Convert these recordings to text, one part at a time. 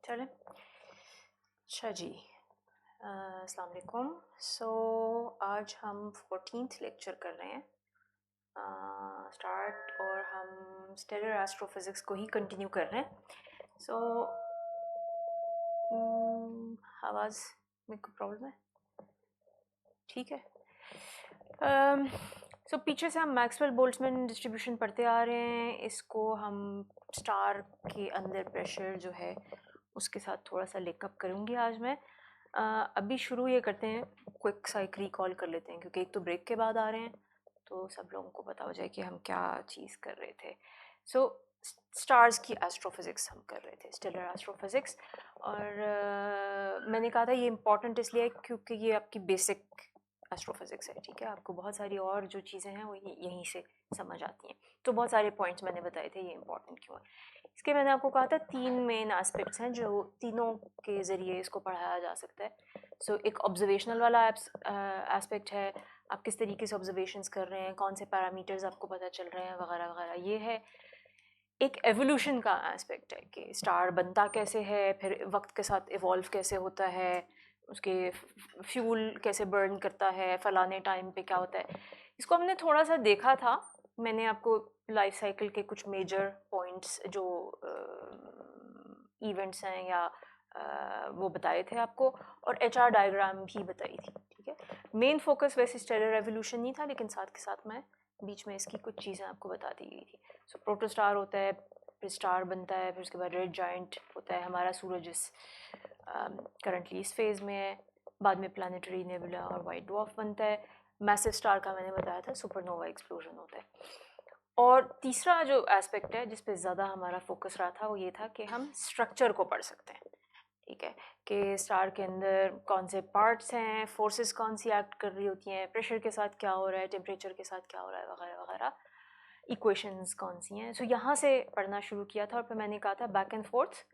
चलें। अच्छा जी, अस्सलाम वालेकुम। आज हम 14th लेक्चर कर रहे हैं स्टार्ट, और हम स्टेलर एस्ट्रोफिज़िक्स को ही कंटिन्यू कर रहे हैं। आवाज़ में कोई प्रॉब्लम है? ठीक है। पीछे से हम मैक्सवेल बोल्ट्जमैन डिस्ट्रीब्यूशन पढ़ते आ रहे हैं। इसको हम स्टार के अंदर प्रेशर जो है उसके साथ थोड़ा सा लिंकअप करूँगी आज मैं। अभी शुरू ये करते हैं, क्विक सा एक रिकॉल कर लेते हैं, क्योंकि एक तो ब्रेक के बाद आ रहे हैं तो सब लोगों को पता हो जाए कि हम क्या चीज़ कर रहे थे। स्टार्स की एस्ट्रोफिज़िक्स हम कर रहे थे, स्टेलर एस्ट्रोफिज़िक्स। और मैंने कहा था ये इम्पॉर्टेंट इसलिए क्योंकि ये आपकी बेसिक एस्ट्रोफिज़िक्स है, ठीक है। आपको बहुत सारी और जो चीज़ें हैं वो यहीं से समझ आती हैं। तो बहुत सारे पॉइंट्स मैंने बताए थे ये इम्पॉर्टेंट क्यों है। इसके मैंने आपको कहा था 3 मेन एस्पेक्ट्स हैं जो तीनों के ज़रिए इसको पढ़ाया जा सकता है। एक ऑब्जर्वेशनल वाला एस्पेक्ट है, आप किस तरीके से ऑब्जर्वेशंस कर रहे हैं, कौन से पैरामीटर्स आपको पता चल रहे हैं, वगैरह वगैरह। ये है एक एवोल्यूशन का एस्पेक्ट है कि स्टार बनता कैसे है, फिर वक्त के साथ इवॉल्व कैसे होता है, उसके फ्यूल कैसे बर्न करता है, फलाने टाइम पे क्या होता है। इसको हमने थोड़ा सा देखा था। मैंने आपको लाइफ साइकिल के कुछ मेजर पॉइंट्स जो इवेंट्स हैं या वो बताए थे आपको, और HR डायग्राम भी बताई थी, ठीक है। मेन फोकस वैसे स्टेलर एवोल्यूशन नहीं था, लेकिन साथ के साथ मैं बीच में इसकी कुछ चीज़ें आपको बता दी गई थी। प्रोटोस्टार होता है, फिर स्टार बनता है, फिर उसके बाद रेड जायंट होता है, हमारा सूरज इस करंटली इस फेज़ में है। बाद में प्लानिटरी नेबुला और वाइट ड्वार्फ बनता है। मैसिव स्टार का मैंने बताया था सुपरनोवा एक्सप्लोजन होता है। और तीसरा जो एस्पेक्ट है जिस पे ज़्यादा हमारा फोकस रहा था वो ये था कि हम स्ट्रक्चर को पढ़ सकते हैं, ठीक है, कि स्टार के अंदर कौन से पार्ट्स हैं, फोर्सेस कौन सी एक्ट कर रही होती हैं, प्रेशर के साथ क्या हो रहा है, टेम्परेचर के साथ क्या हो रहा है, वगैरह वगैरह, इक्वेशंस कौन सी हैं। यहाँ से पढ़ना शुरू किया था, और फिर मैंने कहा था बैक एंड फोर्थ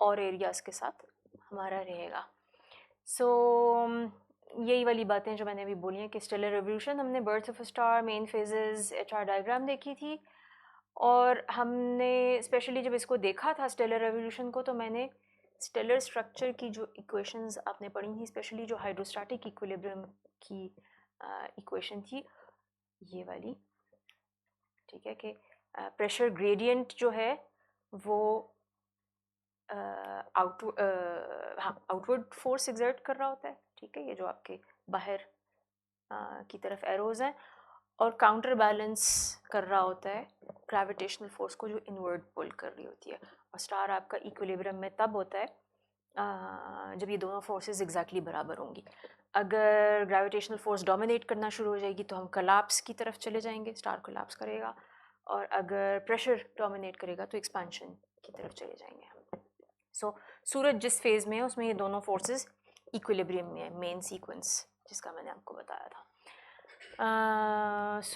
और एरियाज़ के साथ हमारा रहेगा। यही वाली बातें जो मैंने अभी बोली हैं कि स्टेलर रेवोल्यूशन, हमने birth of star, main phases, HR diagram देखी थी। और हमने स्पेशली जब इसको देखा था स्टेलर रेवोल्यूशन को, तो मैंने स्टेलर स्ट्रक्चर की जो इक्वेशंस आपने पढ़ी थी, स्पेशली जो हाइड्रोस्टैटिक इक्विलिब्रियम की इक्वेशन थी, ये वाली, ठीक है, कि प्रेशर ग्रेडियंट जो है वो आउटवर्ड फोर्स एग्जर्ट कर रहा होता है, ठीक है, ये जो आपके बाहर की तरफ एरोज हैं, और काउंटर बैलेंस कर रहा होता है ग्रेविटेशनल फोर्स को जो इनवर्ड पुल कर रही होती है। और स्टार आपका इक्विलिब्रियम में तब होता है जब ये दोनों फोर्सेस एग्जैक्टली बराबर होंगी। अगर ग्रेविटेशनल फोर्स डोमिनेट करना शुरू हो जाएगी तो हम कोलैप्स की तरफ चले जाएंगे, स्टार कोलैप्स करेगा। और अगर प्रेशर डोमिनेट करेगा तो एक्सपेंशन की तरफ चले जाएंगे हम। सूरज जिस फेज़ में है उसमें ये दोनों फोर्सेस इक्विलिब्रियम में है, मेन सीक्वेंस जिसका मैंने आपको बताया था।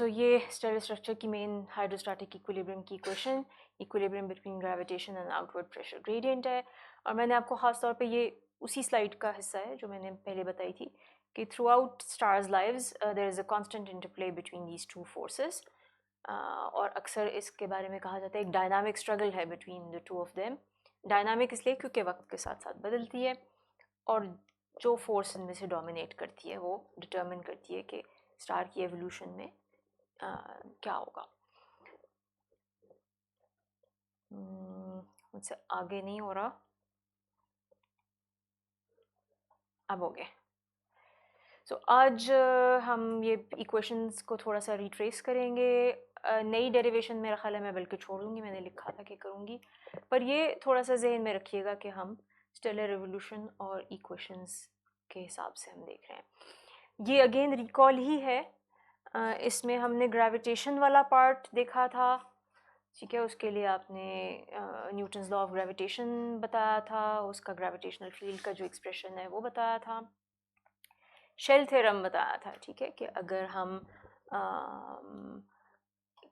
ये स्टेलर स्ट्रक्चर की मेन हाइड्रोस्टैटिक इक्विलिब्रियम की equation, equilibrium between gravitation and outward pressure gradient है। और मैंने आपको ख़ास तौर पे ये उसी स्लाइड का हिस्सा है जो मैंने पहले बताई थी कि throughout stars lives there is a constant interplay between these two forces. और अक्सर इसके बारे में कहा जाता है एक डायनामिक स्ट्रगल है between the two of them. Dynamic इसलिए क्योंकि वक्त के साथ साथ बदलती है, और जो फोर्स इनमें से डोमिनेट करती है वो डिटर्मिन करती है कि स्टार की एवोल्यूशन में क्या होगा। मुझसे आगे नहीं हो रहा, अब हो गए। आज हम ये इक्वेशंस को थोड़ा सा रिट्रेस करेंगे। नई डेरिवेशन मेरा ख्याल है मैं बल्कि छोड़ दूँगी, मैंने लिखा था कि करूँगी, पर ये थोड़ा सा जहन में रखिएगा कि हम स्टेलर रेवोल्यूशन और इक्वेशंस के हिसाब से हम देख रहे हैं। ये अगेन रिकॉल ही है। इसमें हमने ग्रेविटेशन वाला पार्ट देखा था, ठीक है। उसके लिए आपने न्यूटन्स लॉ ऑफ ग्रेविटेशन बताया था, उसका ग्रेविटेशनल फील्ड का जो एक्सप्रेशन है वो बताया था। शेल थ्योरम बताया था, ठीक है, कि अगर हम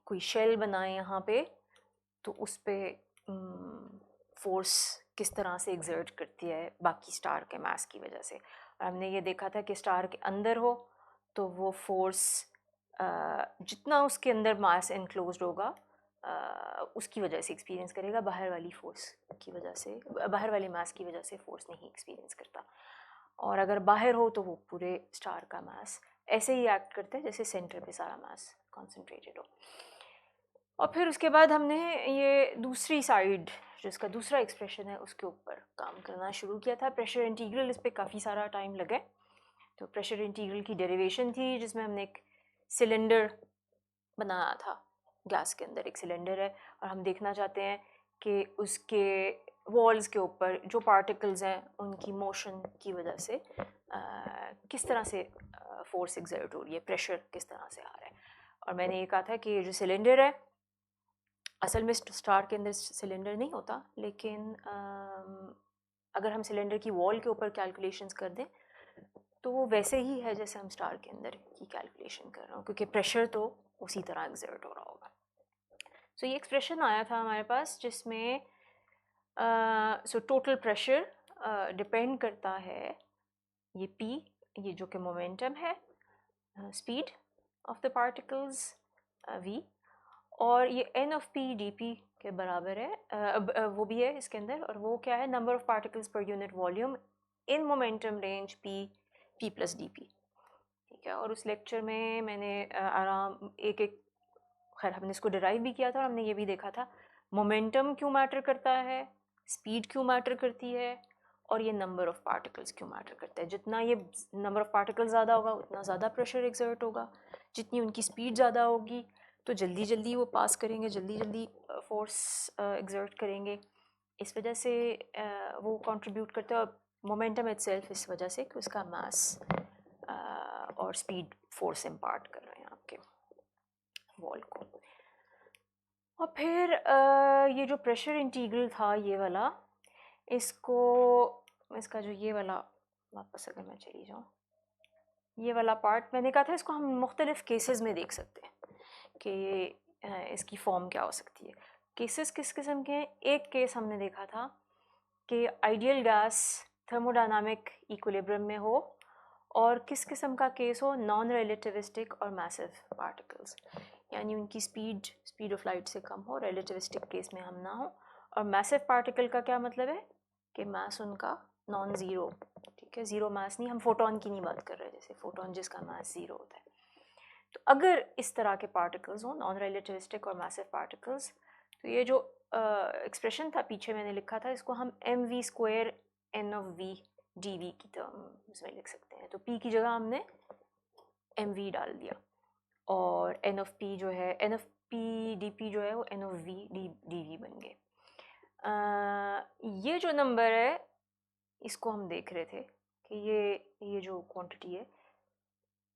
कोई शेल बनाए यहाँ पे तो उस पर फोर्स किस तरह से एग्जर्ट करती है बाकी स्टार के मास की वजह से। और हमने ये देखा था कि स्टार के अंदर हो तो वो फोर्स जितना उसके अंदर मास इनक्लोज्ड होगा उसकी वजह से एक्सपीरियंस करेगा, बाहर वाली फोर्स की वजह से, बाहर वाले मास की वजह से फोर्स नहीं एक्सपीरियंस करता। और अगर बाहर हो तो वो पूरे स्टार का मास ऐसे ही एक्ट करता है जैसे सेंटर पे सारा मास कॉन्सेंट्रेटेड हो। और फिर उसके बाद हमने ये दूसरी साइड जो इसका दूसरा एक्सप्रेशन है उसके ऊपर काम करना शुरू किया था। प्रेशर इंटीग्रल, इस पर काफ़ी सारा टाइम लगे। तो प्रेशर इंटीग्रल की डेरिवेशन थी जिसमें हमने एक सिलेंडर बनाया था, गैस के अंदर एक सिलेंडर है और हम देखना चाहते हैं कि उसके वॉल्स के ऊपर जो पार्टिकल्स हैं उनकी मोशन की वजह से किस तरह से फोर्स एक्सर्ट हो रही है, प्रेशर किस तरह से आ रहा है। और मैंने ये कहा था कि ये जो सिलेंडर है, असल में स्टार के अंदर सिलेंडर नहीं होता, लेकिन अगर हम सिलेंडर की वॉल के ऊपर कैलकुलेशंस कर दें तो वो वैसे ही है जैसे हम स्टार के अंदर की कैलकुलेशन कर रहे हो, क्योंकि प्रेशर तो उसी तरह एक्सर्ट हो रहा होगा। सो ये एक्सप्रेशन आया था हमारे पास जिसमें सो टोटल प्रेशर डिपेंड करता है ये P, ये जो कि मोमेंटम है, speed of the particles V, और ये n ऑफ P dP के बराबर है। वो भी है इसके अंदर, और वो क्या है, number of particles per unit volume in momentum range P plus dP। ठीक है, और उस लेक्चर में मैंने आराम एक एक, खैर हमने इसको डिराइव भी किया था और हमने ये भी देखा था मोमेंटम क्यों मैटर करता है, स्पीड क्यों मैटर करती है, और ये नंबर ऑफ पार्टिकल्स क्यों मैटर करता है। जितना ये नंबर ऑफ पार्टिकल्स ज़्यादा होगा उतना ज़्यादा प्रेशर एक्सर्ट होगा, जितनी उनकी स्पीड ज़्यादा होगी तो जल्दी जल्दी वो पास करेंगे, जल्दी जल्दी फोर्स एक्सर्ट करेंगे। इस वजह से वो कंट्रीब्यूट करते हैं। और मोमेंटम इटसेल्फ इस वजह से कि उसका मास और स्पीड फोर्स इम्पार्ट कर रहे हैं आपके वॉल को। और फिर ये जो प्रेशर इंटीग्रल था ये वाला, इसका जो ये वाला, वापस अगर मैं चली जाऊँ, ये वाला पार्ट मैंने कहा था इसको हम मुख्तलिफ केसेस में देख सकते हैं कि इसकी फॉर्म क्या हो सकती है। केसेस किस किस्म के हैं? एक केस हमने देखा था कि आइडियल गैस थर्मोडायनामिक इक्विलिब्रियम में हो, और किस किस्म का केस हो, नॉन रिलेटिविस्टिक और मैसिव पार्टिकल्स, यानी उनकी स्पीड ऑफ लाइट से कम हो, रिलेटिविस्टिक केस में हम ना हो। और मैसिव पार्टिकल का क्या मतलब है कि मास उनका नॉन ज़ीरो, ठीक है, ज़ीरो मास नहीं, हम फोटोन की नहीं बात कर रहे, जैसे फोटोन जिसका मास ज़ीरो होता है। तो अगर इस तरह के पार्टिकल्स हो, नॉन रिलेटिविस्टिक और मैसिव पार्टिकल्स, तो ये जो एक्सप्रेशन था पीछे मैंने लिखा था, इसको हम mv² n of v dv की टर्म्स में लिख सकते हैं। तो p की जगह हमने mv डाल दिया, और n of p जो है, n of p dp जो है वो n of v dv बन गए। ये जो नंबर है इसको हम देख रहे थे कि ये जो क्वांटिटी है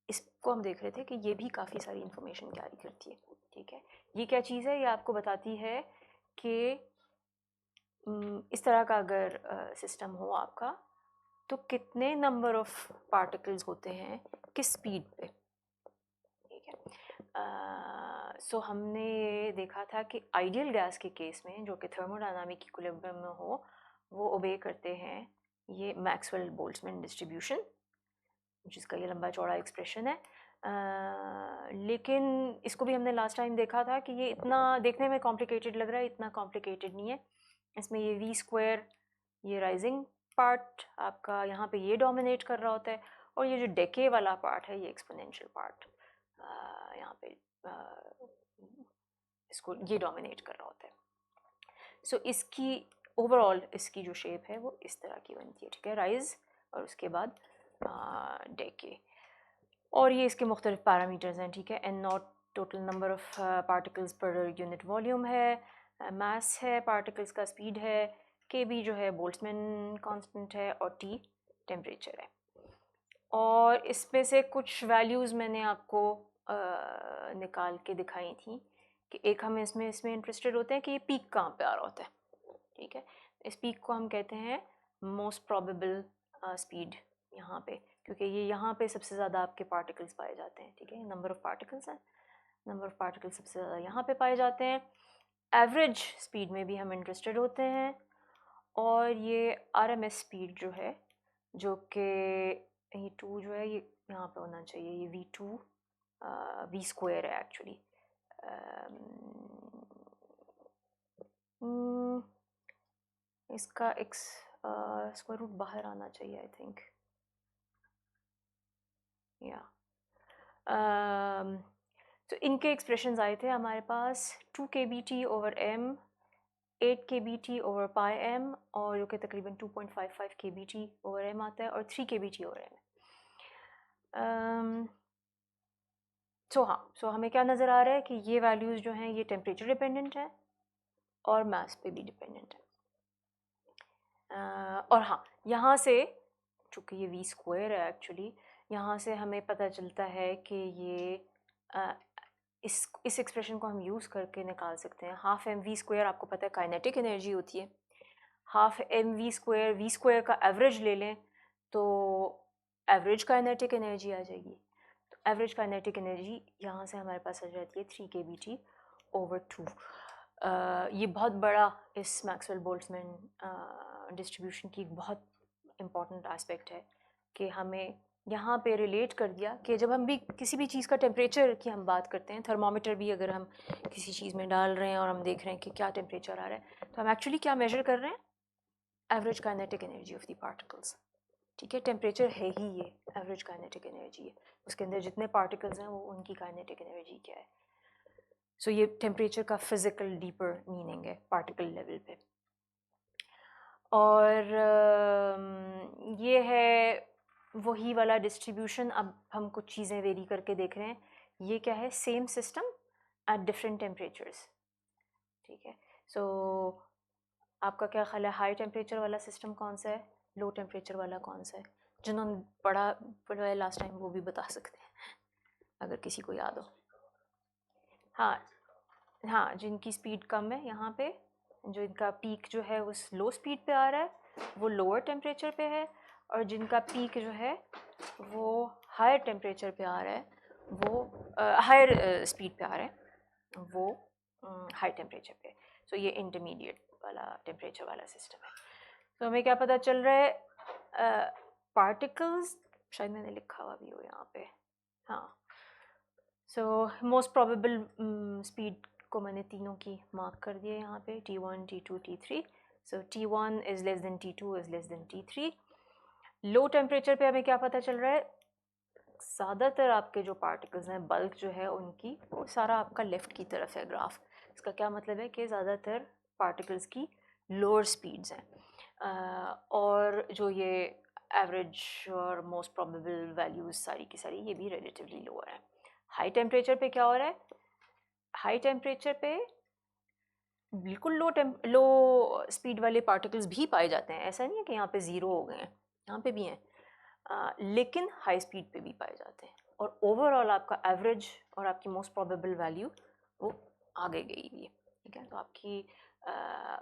इसको हम देख रहे थे कि ये भी काफ़ी सारी इन्फॉर्मेशन कैरी करती है। ठीक है, ये क्या चीज़ है, ये आपको बताती है कि इस तरह का अगर सिस्टम हो आपका तो कितने नंबर ऑफ पार्टिकल्स होते हैं किस स्पीड पे। ठीक है, सो हमने ये देखा था कि आइडियल गैस के केस में जो कि थर्मोडायनामिक इक्विलिब्रियम में हो, वो ओबे करते हैं ये मैक्सवेल बोल्ट्जमैन डिस्ट्रीब्यूशन, जिसका ये लंबा चौड़ा एक्सप्रेशन है। लेकिन इसको भी हमने लास्ट टाइम देखा था कि ये इतना देखने में कॉम्प्लिकेटेड लग रहा है, इतना कॉम्प्लिकेटेड नहीं है। इसमें ये v², ये राइजिंग पार्ट आपका यहाँ पे ये डोमिनेट कर रहा होता है, और ये जो डेके वाला पार्ट है ये एक्सपोनेंशियल पार्ट यहाँ पे इसको ये डोमिनेट कर रहा होता है। सो इसकी ओवरऑल इसकी जो शेप है वो इस तरह की बनती है। ठीक है, राइज और उसके बाद डेके, और ये इसके मुख्तलिफ पैरामीटर्स हैं। ठीक है, n0 total number of particles per unit volume है, मास है पार्टिकल्स का, स्पीड है, kb जो है बोल्ट्जमैन कांस्टेंट है, और t टेम्परेचर है। और इसमें से कुछ वैल्यूज़ मैंने आपको निकाल के दिखाई थी कि एक हम इसमें इंटरेस्टेड होते हैं कि ये पीक कहाँ पे आ रहा होता है। ठीक है, इस पीक को हम कहते हैं मोस्ट प्रोबेबल स्पीड यहाँ पे, क्योंकि ये यहाँ पे सबसे ज़्यादा आपके पार्टिकल्स पाए जाते हैं। ठीक है, नंबर ऑफ़ पार्टिकल्स हैं, नंबर ऑफ़ पार्टिकल्स सबसे ज़्यादा यहाँ पे पाए जाते हैं। एवरेज स्पीड में भी हम इंटरेस्टेड होते हैं, और ये RMS स्पीड जो है, जो कि ये 2 जो है ये यहाँ पे होना चाहिए, ये v² v² है एक्चुअली, इसका एक्स स्क्वायर रूट बाहर आना चाहिए आई थिंक, या तो इनके एक्सप्रेशंस आए थे हमारे पास 2 kBt over m, 8 kBt over पाई m, और जो कि तकरीबन 2.55 kBt ओवर m आता है, और 3 kBt ओवर m। सो हमें क्या नज़र आ रहा है कि ये वैल्यूज़ जो हैं ये टेम्परेचर डिपेंडेंट है और मास पे भी डिपेंडेंट है। और हाँ, यहाँ से चूँकि ये v स्क्वायर है एक्चुअली, यहाँ से हमें पता चलता है कि ये इस एक्सप्रेशन को हम यूज़ करके निकाल सकते हैं। हाफ एम वी स्क्वायर आपको पता है काइनेटिक एनर्जी होती है, हाफ एम वी स्क्वायर का एवरेज ले लें तो एवरेज काइनेटिक एनर्जी आ जाएगी। तो एवरेज काइनेटिक एनर्जी यहाँ से हमारे पास आ जाती है 3 kBt ओवर 2। ये बहुत बड़ा इस मैक्सवेल बोल्ट्जमैन डिस्ट्रीब्यूशन की एक बहुत इम्पॉर्टेंट एस्पेक्ट है कि हमें यहाँ पे रिलेट कर दिया कि जब हम भी किसी भी चीज़ का टेम्परेचर की हम बात करते हैं, थर्मामीटर भी अगर हम किसी चीज़ में डाल रहे हैं और हम देख रहे हैं कि क्या टेम्परेचर आ रहा है, तो हम एक्चुअली क्या मेजर कर रहे हैं? Average kinetic energy of the particles. ठीक है, टेम्परेचर है ही ये एवरेज काइनेटिक एनर्जी है, उसके अंदर जितने पार्टिकल्स हैं वो उनकी काइनेटिक एनर्जी क्या है। सो ये टेम्परेचर का फिज़िकल डीपर मीनिंग है पार्टिकल लेवल पे। और ये है वही वाला डिस्ट्रीब्यूशन। अब हम कुछ चीज़ें वेरी करके देख रहे हैं। ये क्या है? Same system at different temperatures. ठीक है, सो आपका क्या ख्याल है, हाई टेम्परेचर वाला सिस्टम कौन सा है, लो टेम्परेचर वाला कौन सा है? जिन्होंने पढ़ा है लास्ट टाइम वो भी बता सकते हैं अगर किसी को याद हो। हाँ, जिनकी स्पीड कम है, यहाँ पे जो इनका पीक जो है उस लो स्पीड पे आ रहा है वो लोअर टेम्परेचर पे है, और जिनका पीक जो है वो हायर टेम्परेचर पे आ रहा है, वो हायर स्पीड पे आ रहा है, वो हाई टेम्परेचर पे। सो ये इंटरमीडिएट वाला टेम्परेचर वाला सिस्टम है। तो हमें क्या पता चल रहा है? पार्टिकल्स, शायद मैंने लिखा हुआ भी हो यहाँ पे, हाँ। सो मोस्ट प्रोबेबल स्पीड को मैंने तीनों की मार्क कर दिया यहाँ पे, T1, T2, T3। So T1 is less than T2 is less than T3। Low temperature पे हमें क्या पता चल रहा है? ज़्यादातर आपके जो पार्टिकल्स हैं, बल्क जो है उनकी, वो सारा आपका लेफ़्ट की तरफ है ग्राफ। इसका क्या मतलब है कि ज़्यादातर पार्टिकल्स की लोअर स्पीड्स हैं, और जो ये एवरेज और मोस्ट प्रोबेबल वैल्यूज़ सारी की सारी ये भी रिलेटिवली लोअर है। हाई टेम्परेचर पे क्या हो रहा है? हाई टेम्परेचर पे बिल्कुल लो स्पीड वाले पार्टिकल्स भी पाए जाते हैं, ऐसा नहीं है कि यहाँ पे ज़ीरो हो गए हैं, यहाँ पे भी हैं, लेकिन हाई स्पीड पे भी पाए जाते हैं, और ओवरऑल आपका एवरेज और आपकी मोस्ट प्रोबेबल वैल्यू वो आगे गई हुई है। ठीक है, तो आपकी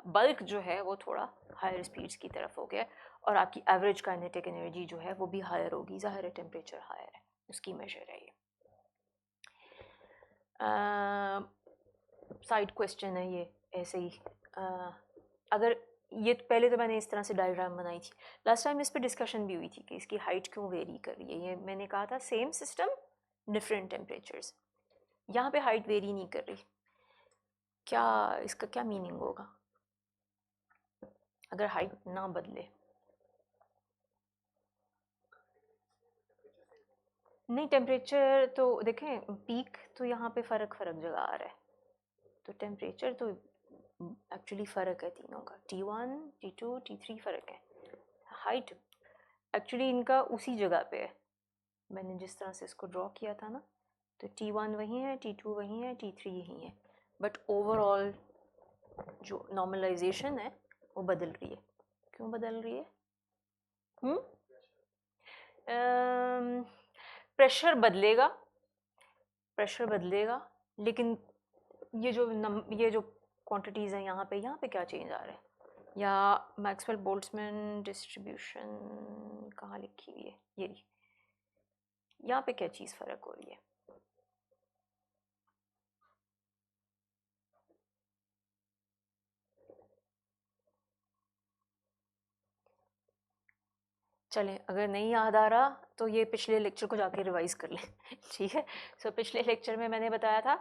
बल्क जो है वो थोड़ा हायर स्पीड्स की तरफ हो गया, और आपकी एवरेज काइनेटिक एनर्जी जो है वो भी हायर होगी, ज़ाहिर है टेम्परेचर हायर है, उसकी मेजर है ये। साइड क्वेश्चन है ये ऐसे ही। अगर ये पहले तो मैंने इस तरह से डायग्राम बनाई थी, लास्ट टाइम इस पे डिस्कशन भी हुई थी कि इसकी हाइट क्यों वेरी कर रही है। ये मैंने कहा था सेम सिस्टम डिफरेंट टेम्परेचर्स, यहाँ पे हाइट वेरी नहीं कर रही। क्या इसका क्या मीनिंग होगा अगर हाइट ना बदले? नहीं, टेम्परेचर तो देखें, पीक तो यहाँ पे फ़र्क जगह आ रहा है, तो टेम्परेचर तो एक्चुअली फ़र्क है तीनों का, T1, T2, T3 फ़र्क है। हाइट एक्चुअली इनका उसी जगह पे है, मैंने जिस तरह से इसको ड्रॉ किया था ना, तो T1 वहीं है, T2 वहीं है, T3 यहीं है, बट ओवरऑल जो नॉर्मलाइजेशन है वो बदल रही है। क्यों बदल रही है? प्रेशर बदलेगा, लेकिन ये जो क्वांटिटीज़ हैं यहाँ पे क्या चेंज आ रहा है? या मैक्सवेल बोल्ट्जमैन डिस्ट्रीब्यूशन कहाँ लिखी हुई है? ये रही, यहाँ पे क्या चीज़ फ़र्क हो रही है? चलें, अगर नहीं याद आ रहा तो ये पिछले लेक्चर को जाके रिवाइज़ कर लें। ठीक है, सो पिछले लेक्चर में मैंने बताया था,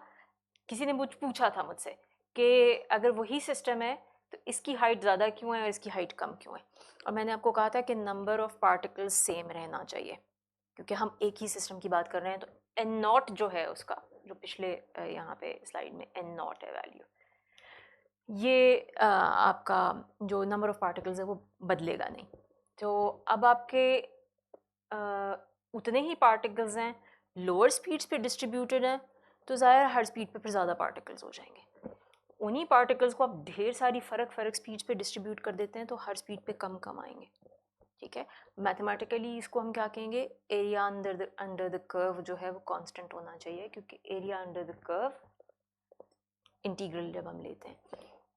किसी ने पूछा था मुझसे कि अगर वही सिस्टम है तो इसकी हाइट ज़्यादा क्यों है और इसकी हाइट कम क्यों है? और मैंने आपको कहा था कि नंबर ऑफ़ पार्टिकल्स सेम रहना चाहिए, क्योंकि हम एक ही सिस्टम की बात कर रहे हैं। तो एन नॉट जो है उसका, जो पिछले यहाँ पे स्लाइड में एन नॉट है वैल्यू, ये आपका जो नंबर ऑफ़ पार्टिकल्स है वो बदलेगा नहीं। तो अब आपके उतने ही पार्टिकल्स हैं, लोअर स्पीड्स पे डिस्ट्रीब्यूटेड हैं, तो ज़ाहिर हर स्पीड पे फिर ज़्यादा पार्टिकल्स हो जाएंगे। उन्हीं पार्टिकल्स को आप ढेर सारी फ़र्क स्पीड्स पे डिस्ट्रीब्यूट कर देते हैं तो हर स्पीड पे कम कम आएंगे। ठीक है, मैथमेटिकली इसको हम क्या कहेंगे, एरिया अंडर द कर्व जो है वो कांस्टेंट होना चाहिए, क्योंकि area under the curve integral जब हम लेते हैं,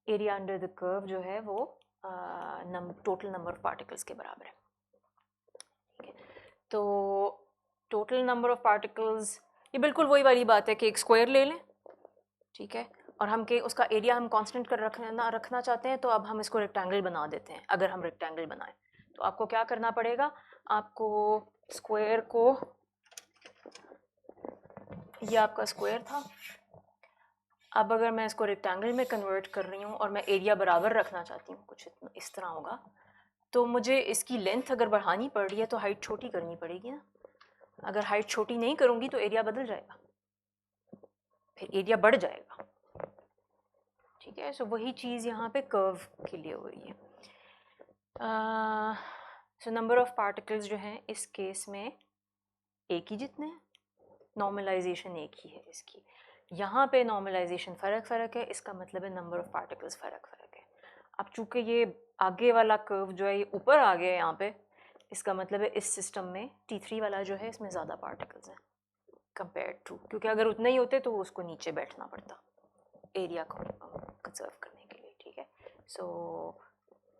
एरिया अंडर द कर्व जो है वो टोटल नंबर ऑफ पार्टिकल्स के बराबर है। ठीक है, तो टोटल नंबर ऑफ पार्टिकल्स, ये बिल्कुल वही वाली बात है कि एक स्क्वायर ले लें, ठीक है, और हम के उसका एरिया हम कांस्टेंट कर रखना चाहते हैं, तो अब हम इसको रेक्टेंगल बना देते हैं। अगर हम रेक्टेंगल बनाएं तो आपको क्या करना पड़ेगा, आपको स्क्वायर को, ये आपका स्क्वायर था, अब अगर मैं इसको रेक्टेंगल में कन्वर्ट कर रही हूँ और मैं एरिया बराबर रखना चाहती हूँ, कुछ इस तरह होगा, तो मुझे इसकी लेंथ अगर बढ़ानी पड़ रही है तो हाइट छोटी करनी पड़ेगी ना। अगर हाइट छोटी नहीं करूँगी तो एरिया बदल जाएगा, फिर एरिया बढ़ जाएगा। ठीक है, सो वही चीज़ यहाँ पे कर्व के लिए हो रही है। सो नंबर ऑफ पार्टिकल्स जो हैं इस केस में एक ही जितने हैं, नॉर्मलाइजेशन एक ही है इसकी। यहाँ पे नॉर्मलाइजेशन फ़र्क है, इसका मतलब है नंबर ऑफ पार्टिकल्स फ़र्क है। अब चूँकि ये आगे वाला कर्व जो है ये ऊपर आ गया है यहाँ पे, इसका मतलब है इस सिस्टम में T3 वाला जो है इसमें ज़्यादा पार्टिकल्स हैं कंपेयर टू, क्योंकि अगर उतने ही होते तो उसको नीचे बैठना पड़ता एरिया को कंजर्व करने के लिए। ठीक है, सो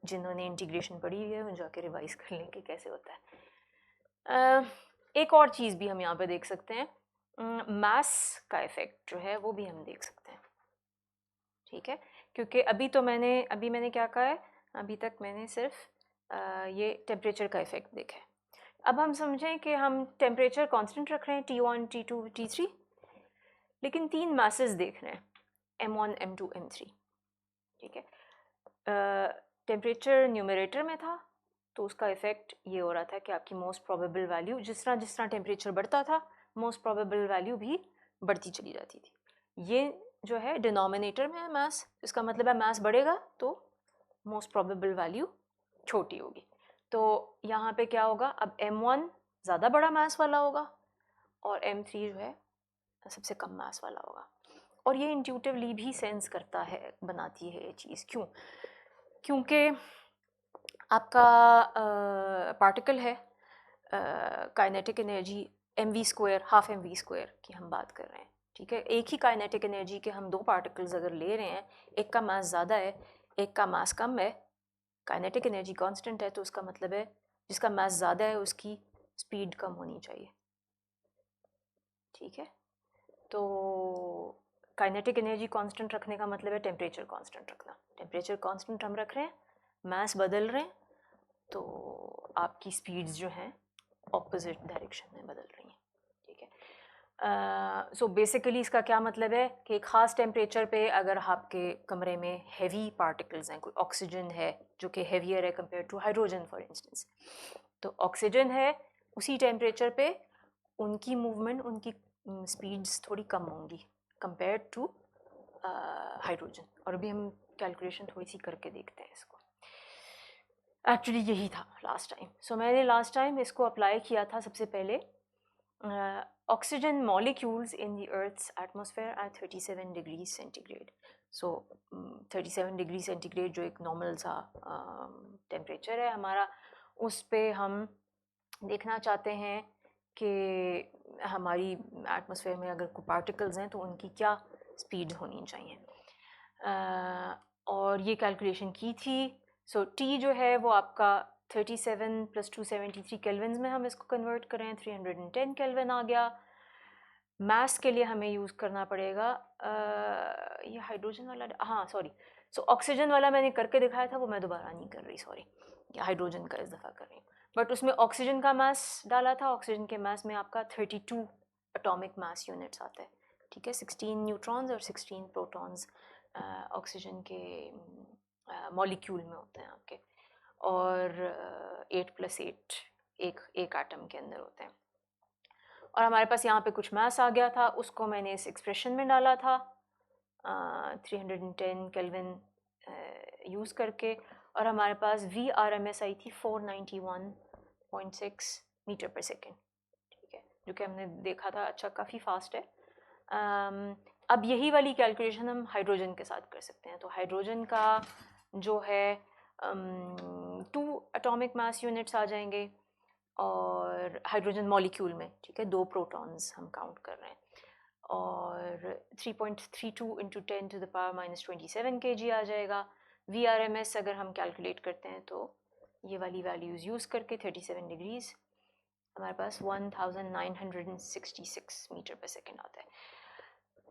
जिन्होंने इंटीग्रेशन पढ़ी हुई है वो जाके रिवाइज कर लें कि कैसे होता है। एक और चीज़ भी हम यहाँ पे देख सकते हैं, मास का इफ़ेक्ट जो है वो भी हम देख सकते हैं। ठीक है, क्योंकि अभी मैंने क्या कहा है, अभी तक मैंने सिर्फ ये टेम्परेचर का इफ़ेक्ट देखा है। अब हम समझें कि हम टेम्परेचर कांस्टेंट रख रहे हैं T1, T2, T3, लेकिन 3 मासेस देख रहे हैं, M1, M2, M3। ठीक है, टेम्परेचर न्यूमरेटर में था तो उसका इफ़ेक्ट ये हो रहा था कि आपकी मोस्ट प्रोबेबल वैल्यू, जिस तरह टेम्परेचर बढ़ता था मोस्ट प्रोबेबल वैल्यू भी बढ़ती चली जाती थी। ये जो है डिनोमिनेटर में है मास, इसका मतलब है मास बढ़ेगा तो मोस्ट प्रोबेबल वैल्यू छोटी होगी। तो यहाँ पे क्या होगा, अब M1 ज़्यादा बड़ा मास वाला होगा और M3 जो है सबसे कम मास वाला होगा। और ये इंट्यूटिवली भी सेंस करता है, बनाती है ये चीज़। क्यों? क्योंकि आपका पार्टिकल है, kinetic energy mv², half mv² की हम बात कर रहे हैं। ठीक है, एक ही काइनेटिक एनर्जी के हम दो पार्टिकल्स अगर ले रहे हैं, एक का मास ज़्यादा है एक का मास कम है, काइनेटिक एनर्जी कांस्टेंट है, तो उसका मतलब है जिसका मास ज़्यादा है उसकी स्पीड कम होनी चाहिए। ठीक है, तो काइनेटिक एनर्जी कांस्टेंट रखने का मतलब है टेम्परेचर कांस्टेंट रखना। टेम्परेचर कांस्टेंट हम रख रहे हैं, मास बदल रहे हैं, तो आपकी स्पीड्स जो हैं ऑपोजिट डायरेक्शन में बदल रही हैं। ठीक है, सो बेसिकली इसका क्या मतलब है कि एक ख़ास टेम्परेचर पे अगर आपके कमरे में हैवी पार्टिकल्स हैं, कोई ऑक्सीजन है जो कि हैवियर है compare to hydrogen for instance, तो ऑक्सीजन है उसी टेम्परेचर पे उनकी मूवमेंट, उनकी स्पीड्स थोड़ी कम होंगी कंपेयर टू हाइड्रोजन। और अभी हम कैलकुलेशन थोड़ी सी करके देखते हैं इसको। एक्चुअली यही था लास्ट टाइम। सो मैंने लास्ट टाइम इसको अप्लाई किया था सबसे पहले oxygen molecules in the earth's atmosphere at 37 degree centigrade. So 37 degree centigrade जो एक नॉर्मल सा टेम्परेचर है हमारा, उस पे हम देखना चाहते हैं कि हमारी एटमॉस्फेयर में अगर कोई पार्टिकल्स हैं तो उनकी क्या स्पीड होनी चाहिए। और ये कैलकुलेशन की थी। सो T जो है वो आपका 37 + 273 केल्विन्स में हम इसको कन्वर्ट करें, 310 केल्विन आ गया। मास के लिए हमें यूज़ करना पड़ेगा ये हाइड्रोजन वाला, हाँ सॉरी, सो ऑक्सीजन वाला मैंने करके दिखाया था वो मैं दोबारा नहीं कर रही, सॉरी, हाइड्रोजन का इस दफ़ा कर रही हूँ। बट उसमें ऑक्सीजन का मास डाला था, ऑक्सीजन के मास में आपका 32 एटॉमिक मास यूनिट्स आता है। ठीक है, 16 न्यूट्रॉन्स और 16 प्रोटॉन्स ऑक्सीजन के मॉलिक्यूल में होते हैं आपके, और 8+8 एक एटम के अंदर होते हैं। और हमारे पास यहाँ पे कुछ मास आ गया था, उसको मैंने इस एक्सप्रेशन में डाला था 310 केल्विन यूज़ करके, और हमारे पास VRMS आई थी 491.6 मीटर पर सेकेंड, ठीक है, जो कि हमने देखा था अच्छा काफ़ी फास्ट है। अब यही वाली कैलकुलेशन हम हाइड्रोजन के साथ कर सकते हैं। तो हाइड्रोजन का जो है 2 एटॉमिक मास यूनिट्स आ जाएंगे, और हाइड्रोजन मॉलिक्यूल में, ठीक है, 2 प्रोटॉन्स हम काउंट कर रहे हैं, और 3.32 इंटू 10⁻⁻27 kg आ जाएगा। VRMS अगर हम कैलकुलेट करते हैं तो ये वाली वैल्यूज़ यूज़ करके 37 डिग्रीज़ हमारे पास 1966 मीटर पर सेकेंड आता है।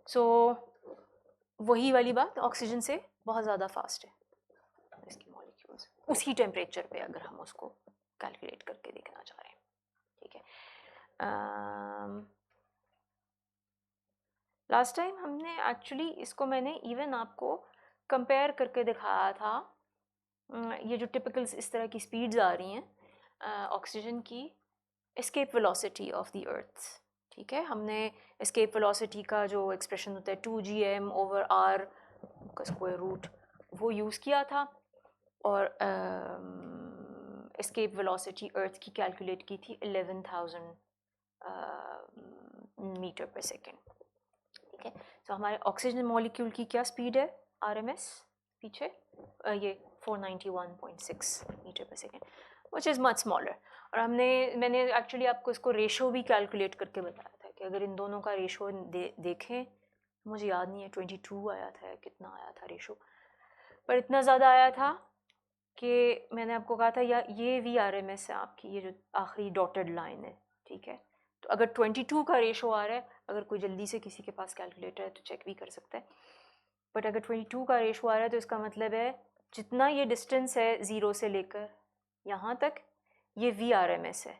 सो वही वाली बात, ऑक्सीजन से बहुत ज़्यादा फास्ट है इसकी मॉलिक्यूल्स, उसी टेम्परेचर पे अगर हम उसको कैलकुलेट करके देखना चाह रहे हैं, ठीक है। लास्ट टाइम हमने एक्चुअली इसको मैंने इवन आपको कंपेयर करके दिखाया था, ये जो टिपिकल इस तरह की स्पीड्स आ रही हैं ऑक्सीजन की, escape velocity of the earth, ठीक है। हमने एस्केप वेलोसिटी का जो एक्सप्रेशन होता है 2gm/r का स्क्वायर रूट वो यूज़ किया था, और एस्केप वेलोसिटी अर्थ की कैलकुलेट की थी 11,000 मीटर पर सेकेंड, ठीक है। तो हमारे ऑक्सीजन मॉलिक्यूल की क्या स्पीड है RMS पीछे, ये 491.6 metre per second, which is much smaller. और मैंने एक्चुअली आपको इसको रेशो भी कैलकुलेट करके बताया था कि अगर इन दोनों का रेशो देखें, मुझे याद नहीं है 22 आया था या कितना आया था रेशो, पर इतना ज़्यादा आया था कि मैंने आपको कहा था ये VRMS है आपकी, ये जो आखिरी डॉटेड लाइन है, ठीक है। तो अगर 22 का रेशो आ रहा है, अगर कोई जल्दी से किसी के पास कैलकुलेटर है तो चेक भी कर सकता है, बट अगर 22 का रेशो आ रहा है तो इसका मतलब है जितना ये डिस्टेंस है 0 से लेकर यहाँ तक, ये VRMS है।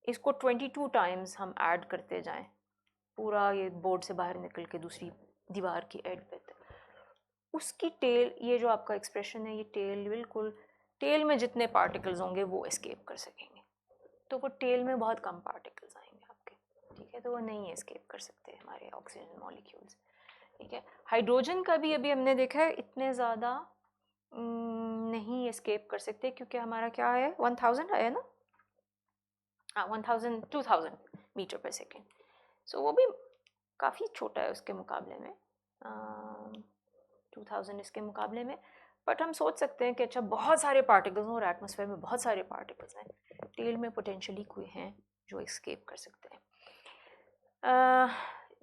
इसको 22 टाइम्स हम ऐड करते जाएं, पूरा ये बोर्ड से बाहर निकल के दूसरी दीवार की एंड पे, उसकी टेल, ये जो आपका एक्सप्रेशन है, ये टेल बिल्कुल, टेल में जितने पार्टिकल्स होंगे वो एस्केप कर सकेंगे, तो वो टेल में बहुत कम पार्टिकल्स आएंगे आपके, ठीक है, तो वो नहीं एस्केप कर सकते हमारे ऑक्सीजन मॉलिक्यूल्स, ठीक है। हाइड्रोजन का भी अभी हमने देखा है इतने ज़्यादा नहीं एस्केप कर सकते, क्योंकि हमारा क्या है 1000 है ना, हाँ 2000 मीटर पर सेकेंड, सो वो भी काफ़ी छोटा है उसके मुकाबले में, 2000 इसके मुकाबले में। बट हम सोच सकते हैं कि अच्छा बहुत सारे पार्टिकल्स हैं और एटमॉस्फेयर में बहुत सारे पार्टिकल्स हैं, टेल में पोटेंशियली कोई हैं जो एस्केप कर सकते हैं।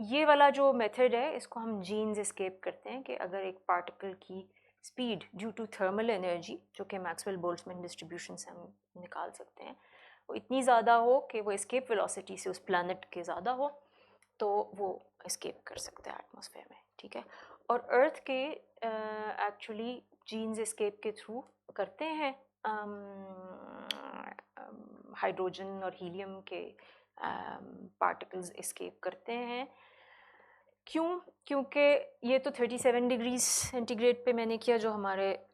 ये वाला जो मेथड है इसको हम जीन्स एस्केप करते हैं, कि अगर एक पार्टिकल की speed due to thermal energy, जो कि मैक्सवेल बोल्ट्जमैन डिस्ट्रीब्यूशन से हम निकाल सकते हैं, वो इतनी ज़्यादा हो कि वो एस्केप वेलोसिटी से उस प्लैनेट के ज़्यादा हो, तो वो एस्केप कर सकते हैं एटमॉस्फेयर में, ठीक है। और अर्थ के एक्चुअली जीन्स एस्केप के थ्रू करते हैं, हाइड्रोजन और हीलियम के पार्टिकल्स एस्केप करते हैं। क्यों? क्योंकि ये तो 37 डिग्री सेंटीग्रेड पे मैंने किया, जो हमारे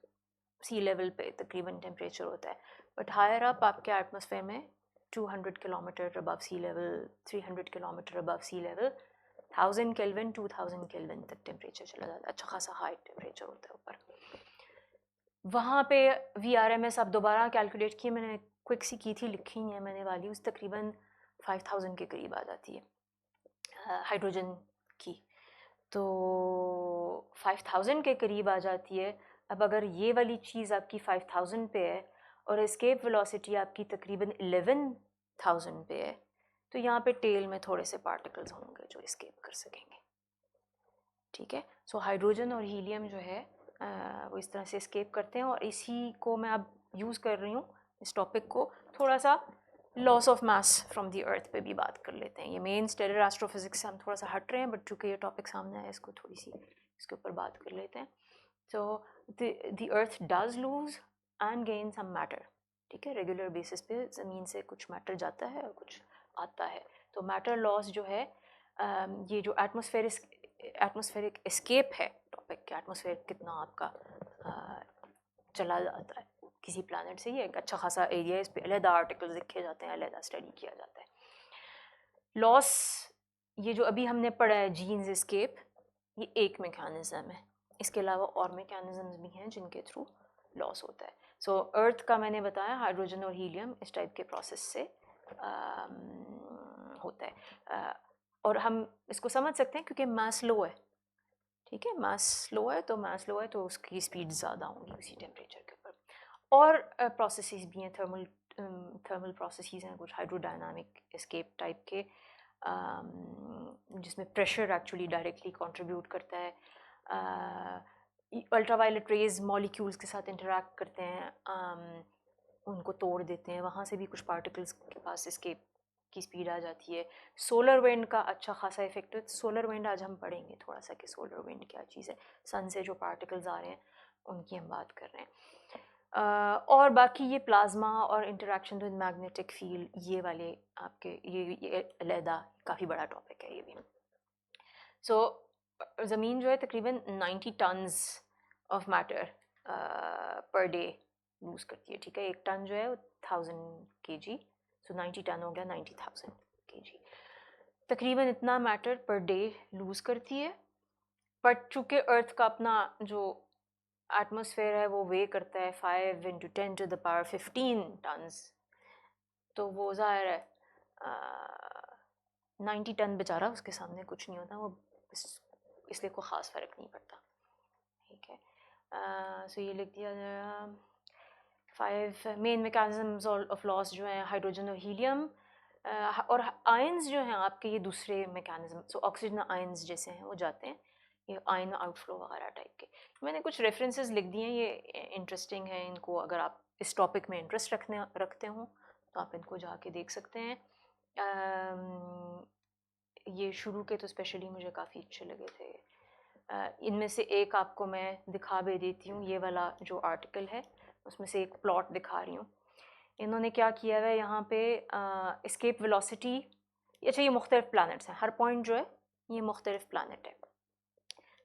सी लेवल पे तकरीबन टेम्परेचर होता है, बट हायर अप आपके एटमॉस्फेयर में 200 kilometre above sea level, 300 kilometre above sea level, 1000 kelvin 2000 kelvin तक टेम्परेचर चला जाता है, अच्छा खासा हाई टेम्परेचर होता है ऊपर। वहाँ पे VRMS आप दोबारा कैलकुलेट किए, मैंने क्विक सी की थी, लिखी है मैंने वैल्यूज़, तकरीबन 5000 के करीब आ जाती है हाइड्रोजन की, तो 5000 के करीब आ जाती है। अब अगर ये वाली चीज़ आपकी 5000 पे है और एस्केप वेलोसिटी आपकी तकरीबन 11000 पे है, तो यहाँ पे टेल में थोड़े से पार्टिकल्स होंगे जो एस्केप कर सकेंगे, ठीक है। सो हाइड्रोजन और हीलियम जो है वो इस तरह से एस्केप करते हैं, और इसी को मैं अब यूज़ कर रही हूँ इस टॉपिक को, थोड़ा सा loss of mass from the earth पे भी बात कर लेते हैं। ये मेन स्टेलर एस्ट्रोफिजिक्स से हम थोड़ा सा हट रहे हैं, बट चूँकि ये टॉपिक सामने आया, इसको थोड़ी सी इसके ऊपर बात कर लेते हैं। So the earth does lose and gain some matter, ठीक है, रेगुलर बेसिस पे ज़मीन से कुछ मैटर जाता है और कुछ आता है। तो मैटर लॉस जो है, ये जो एटमॉस्फेरिक एस्केप है टॉपिक के, एटमॉस्फेयर कितना आपका चला जाता है किसी प्लानट से, ये एक अच्छा खासा एरिया है, इस पर अलहदा आर्टिकल्स लिखे जाते हैं, अलहदा स्टडी किया जाता है। लॉस, ये जो अभी हमने पढ़ा है जीन्स एस्केप, ये एक मैकेनिज्म है, इसके अलावा और मैकेनिज्म्स भी हैं जिनके थ्रू लॉस होता है। सो अर्थ का मैंने बताया हाइड्रोजन और हीलियम इस टाइप के प्रोसेस से होता है, और हम इसको समझ सकते हैं क्योंकि मास लो है, ठीक है, मास लो है तो उसकी स्पीड ज़्यादा होंगी उसी टेम्परेचर के ऊपर। और प्रोसेसेस भी हैं, थर्मल प्रोसेसेस हैं कुछ हाइड्रोडायनामिक एस्केप टाइप के, जिसमें प्रेशर एक्चुअली डायरेक्टली कंट्रीब्यूट करता है। अल्ट्रावायलेट रेज मॉलिक्यूल्स के साथ इंटरेक्ट करते हैं, उनको तोड़ देते हैं, वहाँ से भी कुछ पार्टिकल्स के पास एस्केप की स्पीड आ जाती है। सोलर विंड का अच्छा खासा इफेक्ट है, सोलर विंड आज हम पढ़ेंगे थोड़ा सा कि सोलर विंड क्या चीज़ है, सन से जो पार्टिकल्स आ रहे हैं उनकी हम बात कर रहे हैं। और बाकी ये प्लाज्मा और इंटरेक्शन विद मैग्नेटिक फील्ड, ये वाले आपके ये अलहदा काफ़ी बड़ा टॉपिक है ये भी। सो ज़मीन जो है तकरीबन 90 tons of matter per day lose करती है, ठीक है, एक टन जो है 1000 kg, सो 90 टन हो गया 90,000 kg, तकरीबन इतना मैटर पर डे लूज़ करती है। बट चूँकि अर्थ का अपना जो एटमॉस्फेयर है वो वे करता है 5 × 10⁻15 टन्स, तो वो ज़ाहिर है 90 टन बेचारा उसके सामने कुछ नहीं होता, वो इसलिए कोई ख़ास फ़र्क नहीं पड़ता, ठीक है। सो ये लिख दिया जाएगा 5 मेन मैकेनिज्म्स ऑफ लॉस जो हैं हाइड्रोजन और हीलियम, और आयंस जो हैं आपके ये दूसरे मैकेनिज्म, सो ऑक्सीजन आयंस जैसे हैं वो जाते हैं, ये आयन आउटफ्लो वगैरह टाइप के। मैंने कुछ रेफरेंसेस लिख दिए हैं, ये इंटरेस्टिंग है, इनको अगर आप इस टॉपिक में इंटरेस्ट रखते हो तो आप इनको जाके देख सकते हैं। ये शुरू के तो स्पेशली मुझे काफ़ी अच्छे लगे थे। इनमें से एक आपको मैं दिखा भी देती हूँ, ये वाला जो आर्टिकल है उसमें से एक प्लॉट दिखा रही हूँ। इन्होंने क्या किया है यहाँ पे एस्केप वेलोसिटी, अच्छा ये मुख्तलिफ प्लैनेट्स हैं, हर पॉइंट जो है ये मुख्तलिफ प्लैनेट है।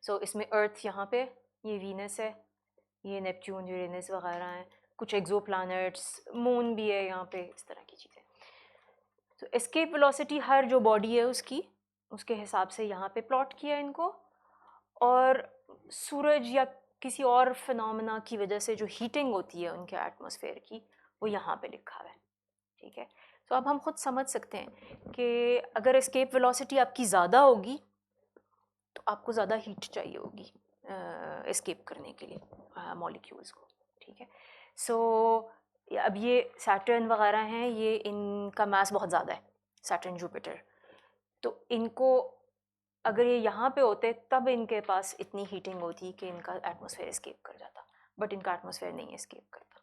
सो इसमें अर्थ यहाँ पे, ये वीनस है, ये नेपच्यून यूरेनस वगैरह हैं, कुछ एक्सो प्लैनेट्स, मून भी है यहाँ पे, इस तरह की चीज़ें। तो एस्केप वेलोसिटी हर जो बॉडी है उसके हिसाब से यहाँ पे प्लॉट किया इनको, और सूरज या किसी और फिनोमेना की वजह से जो हीटिंग होती है उनके एटमॉस्फेयर की वो यहाँ पे लिखा हुआ है, ठीक है। तो अब हम खुद समझ सकते हैं कि अगर एस्केप वेलोसिटी आपकी ज़्यादा होगी तो आपको ज़्यादा हीट चाहिए होगी एस्केप करने के लिए मॉलिक्यूल्स को, ठीक है। सो अब ये सैटर्न वगैरह हैं, ये इनका मास बहुत ज़्यादा है, सैटर्न जुपिटर, तो इनको अगर ये यहाँ पे होते तब इनके पास इतनी हीटिंग होती कि इनका एटमॉस्फेयर एस्केप कर जाता, बट इनका एटमॉस्फेयर नहीं एस्केप करता,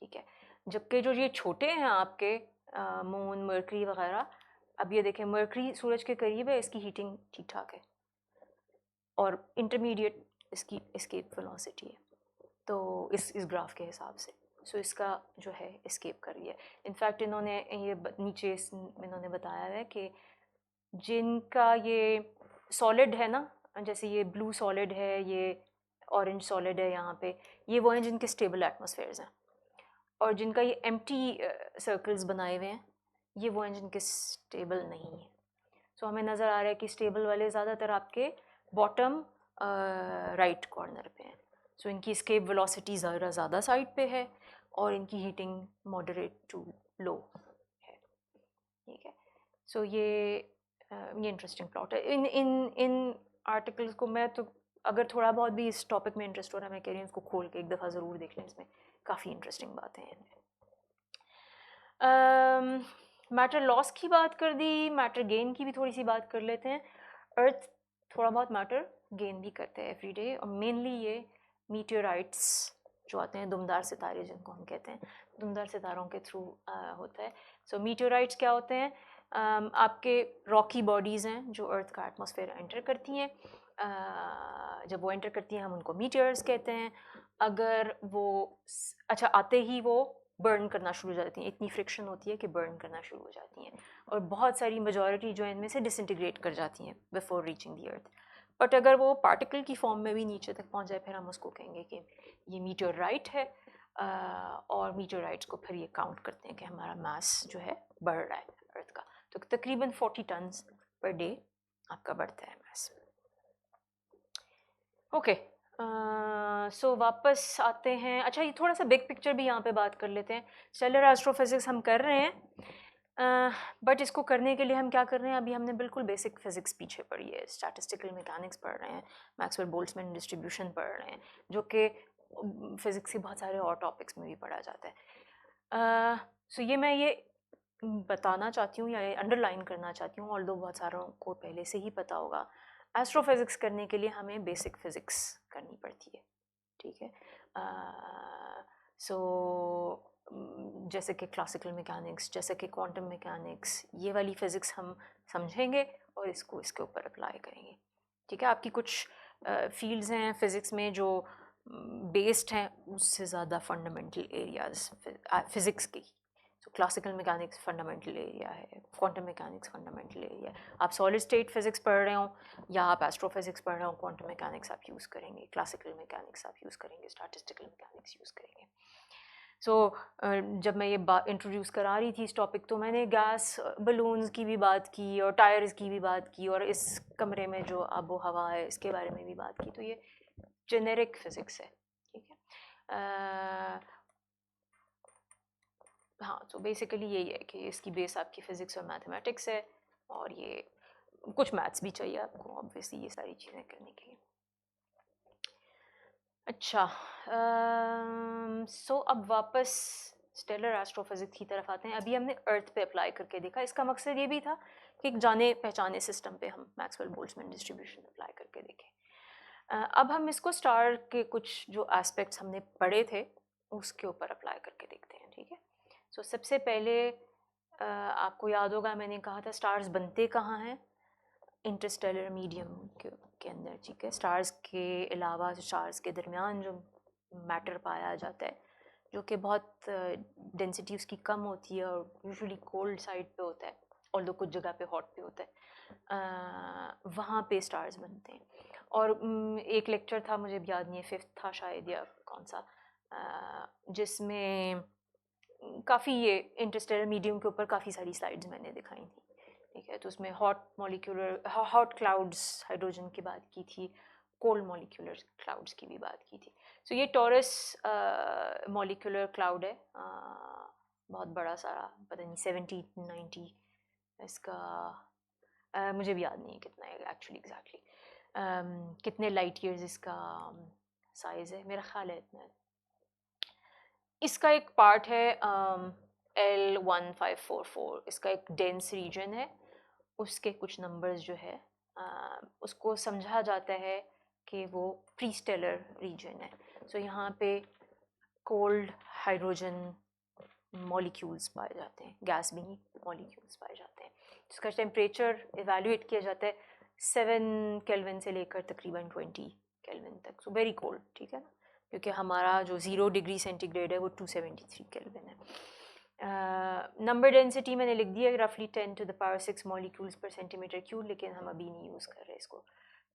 ठीक है। जबकि जो ये छोटे हैं आपके मून मर्करी वगैरह, अब ये देखें मर्करी सूरज के करीब है, इसकी हीटिंग ठीक ठाक है, और इंटरमीडिएट इसकी एस्केप वेलोसिटी है, तो इस ग्राफ के हिसाब से सो इसका जो है एस्केप कर रही है। इनफैक्ट इन्होंने ये नीचे इन्होंने बताया है कि जिनका ये सॉलिड है ना, जैसे ये ब्लू सॉलिड है, ये ऑरेंज सॉलिड है यहाँ पे, ये वो हैं जिनके स्टेबल एटमॉस्फेयर्स हैं, और जिनका ये एम्प्टी सर्कल्स बनाए हुए हैं ये वो हैं जिनके स्टेबल नहीं है। सो हमें नज़र आ रहा है कि स्टेबल वाले ज़्यादातर आपके बॉटम राइट कॉर्नर पे हैं, सो इनकी एस्केप वेलोसिटी ज़्यादा साइड पे है और इनकी हीटिंग मॉडरेट टू लो है, ठीक है। सो ये इंटरेस्टिंग प्लॉट है। इन आर्टिकल्स को मैं तो अगर थोड़ा बहुत भी इस टॉपिक में इंटरेस्ट हो रहा है, मैं कह रही हूँ इसको खोल के एक दफ़ा ज़रूर देख लें, इसमें काफ़ी इंटरेस्टिंग बातें हैं। मैटर लॉस की बात कर दी, मैटर गेन की भी थोड़ी सी बात कर लेते हैं। अर्थ थोड़ा बहुत मैटर गेन भी करते हैं एवरी डे, और मेनली ये मीटियोराइट्स जो आते हैं, दुमदार सितारे जिनको हम कहते हैं, दुमदार सितारों के थ्रू होता है। सो मीटियोराइट्स क्या होते हैं? आपके रॉकी बॉडीज़ हैं जो अर्थ का एटमॉस्फेयर एंटर करती हैं, जब वो एंटर करती हैं हम उनको मीटियर्स कहते हैं। अगर वो अच्छा आते ही वो बर्न करना शुरू हो जाती हैं, इतनी फ्रिक्शन होती है कि बर्न करना शुरू हो जाती हैं, और बहुत सारी मेजॉरिटी जो है इनमें से डिसइंटीग्रेट कर जाती हैं before reaching the earth. But अगर वो पार्टिकल की फॉर्म में भी नीचे तक पहुंच जाए फिर हम उसको कहेंगे कि ये मीटियोराइट है। और मीटरराइट्स को फिर ये काउंट करते हैं कि हमारा मास जो है बढ़ रहा है अर्थ का। तो तकरीबन 40 टन्स पर डे आपका बढ़ता है मास। ओके, सो वापस आते हैं। अच्छा, ये थोड़ा सा बिग पिक्चर भी यहाँ पे बात कर लेते हैं। स्टेलर एस्ट्रोफिजिक्स हम कर रहे हैं, बट इसको करने के लिए हम क्या कर रहे हैं, अभी हमने बिल्कुल बेसिक फिजिक्स पीछे पढ़ी है, स्टैटिस्टिकल मैकेनिक्स पढ़ रहे हैं, मैक्सवेल बोल्ट्जमैन डिस्ट्रीब्यूशन पढ़ रहे हैं, जो कि फिजिक्स के बहुत सारे और टॉपिक्स में भी पढ़ा जाता है। सो ये मैं ये बताना चाहती हूँ या अंडरलाइन करना चाहती हूँ, ऑल्दो बहुत सारों को पहले से ही पता होगा, एस्ट्रोफिजिक्स करने के लिए हमें बेसिक फिजिक्स करनी पड़ती है, ठीक है। सो जैसे कि क्लासिकल मैकेनिक्स, जैसे कि क्वांटम मैकेनिक्स, ये वाली फिज़िक्स हम समझेंगे और इसको इसके ऊपर अप्लाई करेंगे, ठीक है। आपकी कुछ फील्ड्स हैं फ़िज़िक्स में जो बेस्ड हैं उससे ज़्यादा फंडामेंटल एरियाज़ फ़िज़िक्स की। तो क्लासिकल मैकेनिक्स फंडामेंटल एरिया है, क्वांटम मैकेनिक्स फंडामेंटल एरिया है। आप सॉलिड स्टेट फिज़िक्स पढ़ रहे हो या आप एस्ट्रोफिज़िक्स पढ़ रहे हो, क्वांटम मैकेनिक्स आप यूज़ करेंगे, क्लासिकल मैकेनिक्स आप यूज़ करेंगे, स्टैटिस्टिकल मैकेनिक्स यूज़ करेंगे। सो जब मैं ये इंट्रोड्यूस करा रही थी इस टॉपिक, तो मैंने गैस बलून्स की भी बात की और टायर्स की भी बात की और इस कमरे में जो आबो हवा है इसके बारे में भी बात की। तो ये जेनेरिक फिज़िक्स है, ठीक है। हाँ, तो बेसिकली यही है कि इसकी बेस आपकी फ़िज़िक्स और मैथमेटिक्स है, और ये कुछ मैथ्स भी चाहिए आपको ऑब्वियसली ये सारी चीज़ें करने के लिए। अच्छा, सो अब वापस स्टेलर एस्ट्रोफिजिक्स की तरफ आते हैं। अभी हमने अर्थ पे अप्लाई करके देखा, इसका मकसद ये भी था कि एक जाने पहचाने सिस्टम पे हम मैक्सवेल बोल्ट्जमैन डिस्ट्रीब्यूशन अप्लाई करके देखें। अब हम इसको स्टार के कुछ जो एस्पेक्ट्स हमने पढ़े थे उसके ऊपर अप्लाई करके देखते हैं, ठीक है। सो सबसे पहले आपको याद होगा मैंने कहा था स्टार्स बनते कहाँ हैं, इंटरस्टेलर मीडियम के अंदर, ठीक है। स्टार्स के अलावा स्टार्स के दरमियान जो मैटर पाया जाता है जो कि बहुत डेंसिटी उसकी कम होती है और यूजुअली कोल्ड साइड पे होता है, और कुछ जगह पे हॉट पे होता है, वहाँ पे स्टार्स बनते हैं। और एक लेक्चर था, मुझे याद नहीं है, 5th था शायद या कौन सा, जिसमें काफ़ी ये इंटरस्टेलर मीडियम के ऊपर काफ़ी सारी स्लाइड्स मैंने दिखाई थी, ठीक है। तो उसमें हॉट क्लाउड्स हाइड्रोजन की बात की थी, कोल्ड मॉलिक्यूलर क्लाउड्स की भी बात की थी। सो ये टॉरस मॉलिक्यूलर क्लाउड है, बहुत बड़ा सारा, पता नहीं 70-90 इसका, मुझे भी याद नहीं है कितना है एक्चुअली एग्जैक्टली, कितने लाइट ईयर्स इसका साइज़ है, मेरा ख्याल है इतना है। इसका एक पार्ट है L1544, इसका एक डेंस रीजन है, उसके कुछ नंबर्स जो है उसको समझा जाता है कि वो प्रीस्टेलर रीजन है। सो यहाँ पे कोल्ड हाइड्रोजन मॉलिक्यूल्स पाए जाते हैं, गैस भी नहीं, मॉलिक्यूल्स पाए जाते हैं। इसका टेम्परेचर इवेल्यूएट किया जाता है 7 केल्विन से लेकर तकरीबन 20 केल्विन तक, सो वेरी कोल्ड, ठीक है ना, क्योंकि हमारा जो 0 डिग्री सेंटीग्रेड है वो 273 केल्विन है। नंबर डेंसिटी मैंने लिख दी है रफली 10⁶ मॉलिक्यूल्स पर सेंटीमीटर क्यूब, लेकिन हम अभी नहीं यूज़ कर रहे इसको।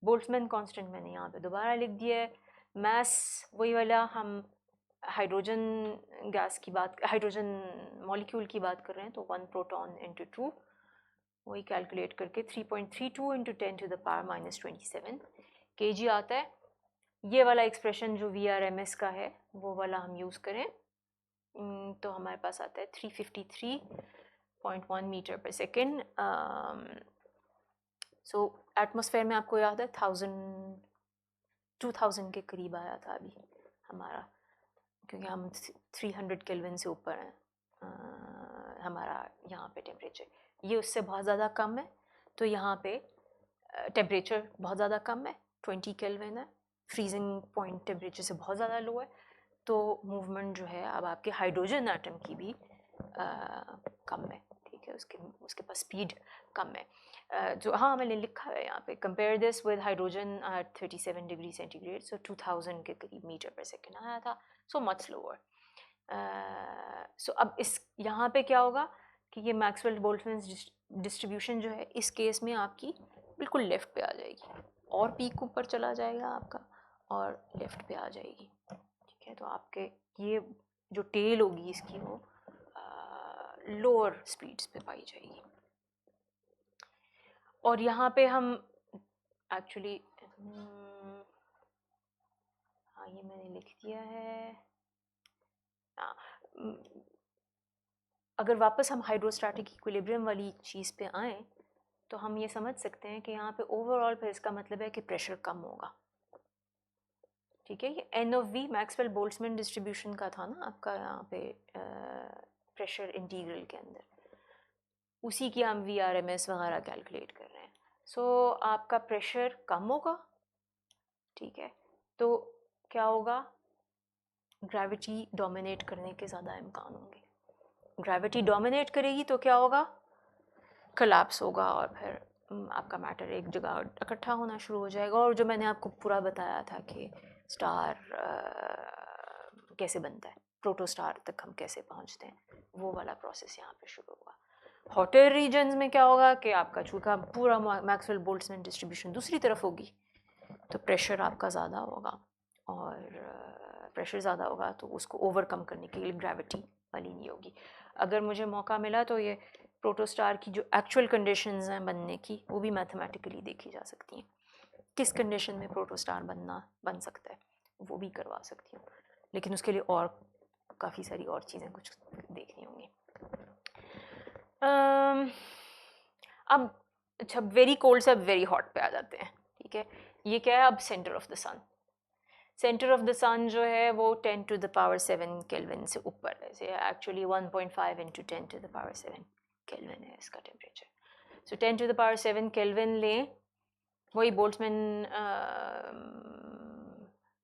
बोल्ट्जमैन कांस्टेंट मैंने यहाँ पे दोबारा लिख दिया है। मास वही वाला, हम हाइड्रोजन गैस की बात, हाइड्रोजन मॉलिक्यूल की बात कर रहे हैं, तो 1 प्रोटॉन इंटू 2, वही कैलकुलेट करके 3.32 इंटू 10⁻27 kg आता है। ये वाला एक्सप्रेशन जो VRMS का है वो वाला हम यूज़ करें तो हमारे पास आता है 353.1 मीटर पर सेकेंड। सो एटमॉस्फेयर में आपको याद है 2000 के करीब आया था अभी हमारा, क्योंकि हम 300 केल्विन से ऊपर हैं हमारा यहाँ पे टेम्परेचर, ये उससे बहुत ज़्यादा कम है, तो यहाँ पे टेम्परेचर बहुत ज़्यादा कम है, 20 केल्विन है, फ्रीजिंग पॉइंट टेम्परेचर से बहुत ज़्यादा लो है, तो मूवमेंट जो है अब आपके हाइड्रोजन एटम की भी कम है, ठीक है, उसके पास स्पीड कम है। जो हाँ मैंने लिखा है यहाँ पे, compare this with hydrogen at 37 degree centigrade, so 2000 के करीब मीटर पर सेकेंड आया था, सो मच स्लोअर। सो अब इस यहाँ पे क्या होगा कि ये मैक्सवेल बोल्ट्जमैन डिस्ट्रीब्यूशन जो है इस केस में आपकी बिल्कुल लेफ़्ट पे आ जाएगी, और पीक ऊपर चला जाएगा आपका और लेफ़्ट पे आ जाएगी, ठीक है। तो आपके ये जो टेल होगी इसकी वो लोअर स्पीड्स पे पाई जाएगी। और यहाँ पे हम एक्चुअली हाँ ये मैंने लिख दिया है। हाँ, अगर वापस हम हाइड्रोस्टैटिक इक्विलिब्रियम वाली चीज़ पे आएँ तो हम ये समझ सकते हैं कि यहाँ पे ओवरऑल फिर इसका मतलब है कि प्रेशर कम होगा। ठीक है, ये N of V Maxwell Boltzmann distribution का था ना आपका यहाँ पे प्रेशर इंटीग्रल के अंदर, उसी की हम वी आर एम एस वगैरह कैलकुलेट कर रहे हैं। सो आपका प्रेशर कम होगा। ठीक है, तो क्या होगा, ग्रेविटी डोमिनेट करने के ज़्यादा इम्कान होंगे। ग्रेविटी डोमिनेट करेगी तो क्या होगा, कोलैप्स होगा और फिर आपका मैटर एक जगह इकट्ठा होना शुरू हो जाएगा। और जो मैंने आपको पूरा बताया था कि स्टार कैसे बनता है, प्रोटोस्टार तक हम कैसे पहुंचते हैं, वो वाला प्रोसेस यहाँ पे शुरू होगा। हॉटर रीजन्स में क्या होगा कि आपका चूंकि पूरा मैक्सवेल बोल्ट्जमैन डिस्ट्रीब्यूशन दूसरी तरफ होगी तो प्रेशर आपका ज़्यादा होगा, और प्रेशर ज़्यादा होगा तो उसको ओवरकम करने के लिए ग्रेविटी वाली नहीं होगी। अगर मुझे मौका मिला तो ये प्रोटोस्टार की जो एक्चुअल कंडीशंस हैं बनने की वो भी मैथमेटिकली देखी जा सकती हैं। किस कंडीशन में प्रोटोस्टार बन सकता है वो भी करवा सकती हूँ, लेकिन उसके लिए और काफ़ी सारी और चीज़ें कुछ देखनी होंगी। अब अच्छा, वेरी कोल्ड से अब वेरी हॉट पे आ जाते हैं। ठीक है, ये क्या है, अब centre of the sun. Centre of the sun जो है वो 10 टू द पावर 7 केल्विन से ऊपर है। Actually 1.5 into 10 to the power 7 kelvin है इसका temperature. So 10 to the power 7 kelvin लें, वही बोल्ट्जमैन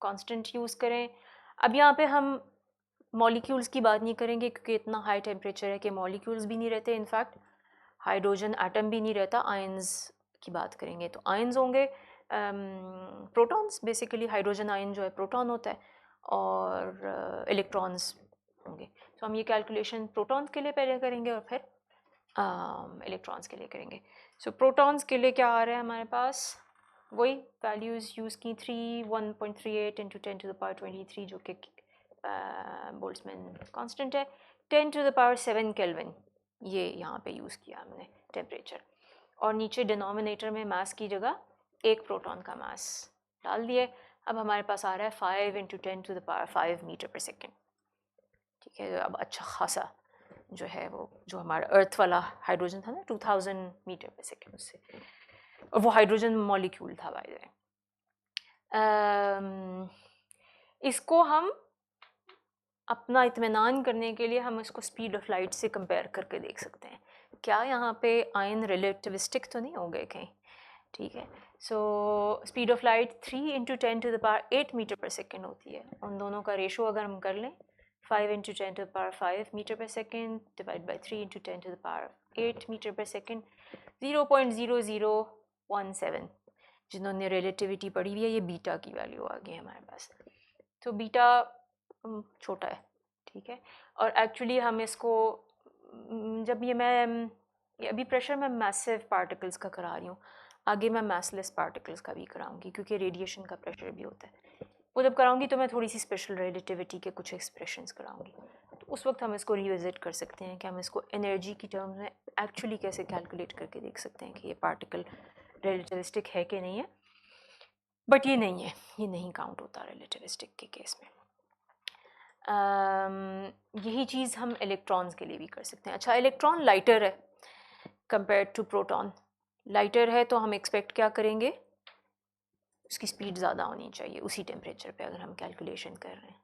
कांस्टेंट यूज़ करें। अब यहाँ पे हम मॉलिक्यूल्स की बात नहीं करेंगे क्योंकि इतना हाई टेम्परेचर है कि मॉलिक्यूल्स भी नहीं रहते, इनफैक्ट हाइड्रोजन एटम भी नहीं रहता। आयंस की बात करेंगे तो आयंस होंगे प्रोटॉन्स, बेसिकली हाइड्रोजन आयन जो है प्रोटॉन होता है, और इलेक्ट्रॉन्स होंगे। तो हम ये कैलकुलेशन प्रोटॉन्स के लिए पहले करेंगे और फिर इलेक्ट्रॉन्स के लिए करेंगे। सो प्रोटॉन्स के लिए क्या आ रहा है हमारे पास, वही वैल्यूज़ यूज़ की 1.38 इंटू 10 टू द पावर 23 जो कि बोल्ट्जमैन कांस्टेंट है। 10 टू द पावर 7 केल्विन ये यहाँ पे यूज़ किया हमने टेम्परेचर, और नीचे डिनोमिनेटर में मास की जगह एक प्रोटॉन का मास डाल दिए। अब हमारे पास आ रहा है 5 into 10 to the power 5 metre per second. ठीक है, अब अच्छा खासा जो है वो जो हमारा अर्थ वाला हाइड्रोजन था ना 2000 मीटर पर सेकेंड उससे, और वो हाइड्रोजन मॉलिक्यूल था बाय द वे। इसको हम अपना इत्मीनान करने के लिए हम इसको स्पीड ऑफ लाइट से कंपेयर करके देख सकते हैं, क्या यहाँ पे आयन रिलेटिविस्टिक तो नहीं हो गए कहीं। ठीक है, so speed of light 3 into 10 to the power 8 metre per second होती है। उन दोनों का रेशो अगर हम कर लें 5 into 10 to the power 5 metre per second divide by 3 into 10 to the power 8 metre per second, 0.0017। जिन्होंने रिलेटिविटी पढ़ी हुई है ये बीटा की वैल्यू आ गई हमारे पास। तो बीटा छोटा है। ठीक है, और एक्चुअली हम इसको जब ये अभी प्रेशर मैं मैसिव पार्टिकल्स का करा रही हूँ, आगे मैं मैसलेस पार्टिकल्स का भी कराऊंगी क्योंकि रेडिएशन का प्रेशर भी होता है। वो जब कराऊंगी तो मैं थोड़ी सी स्पेशल रिलेटिविटी के कुछ एक्सप्रेशंस कराऊंगी, तो उस वक्त हम इसको रिविजिट कर सकते हैं कि हम इसको एनर्जी की टर्म्स में एक्चुअली कैसे कैलकुलेट करके देख सकते हैं कि ये पार्टिकल रिलेटिविस्टिक है कि नहीं है। बट ये नहीं है, ये नहीं काउंट होता रिलेटिविस्टिक के केस में। यही चीज़ हम इलेक्ट्रॉन्स के लिए भी कर सकते हैं। अच्छा, इलेक्ट्रॉन लाइटर है कंपेयर टू प्रोटॉन। लाइटर है तो हम एक्सपेक्ट क्या करेंगे, उसकी स्पीड ज़्यादा होनी चाहिए उसी टेम्परेचर पे अगर हम कैलकुलेशन कर रहे हैं।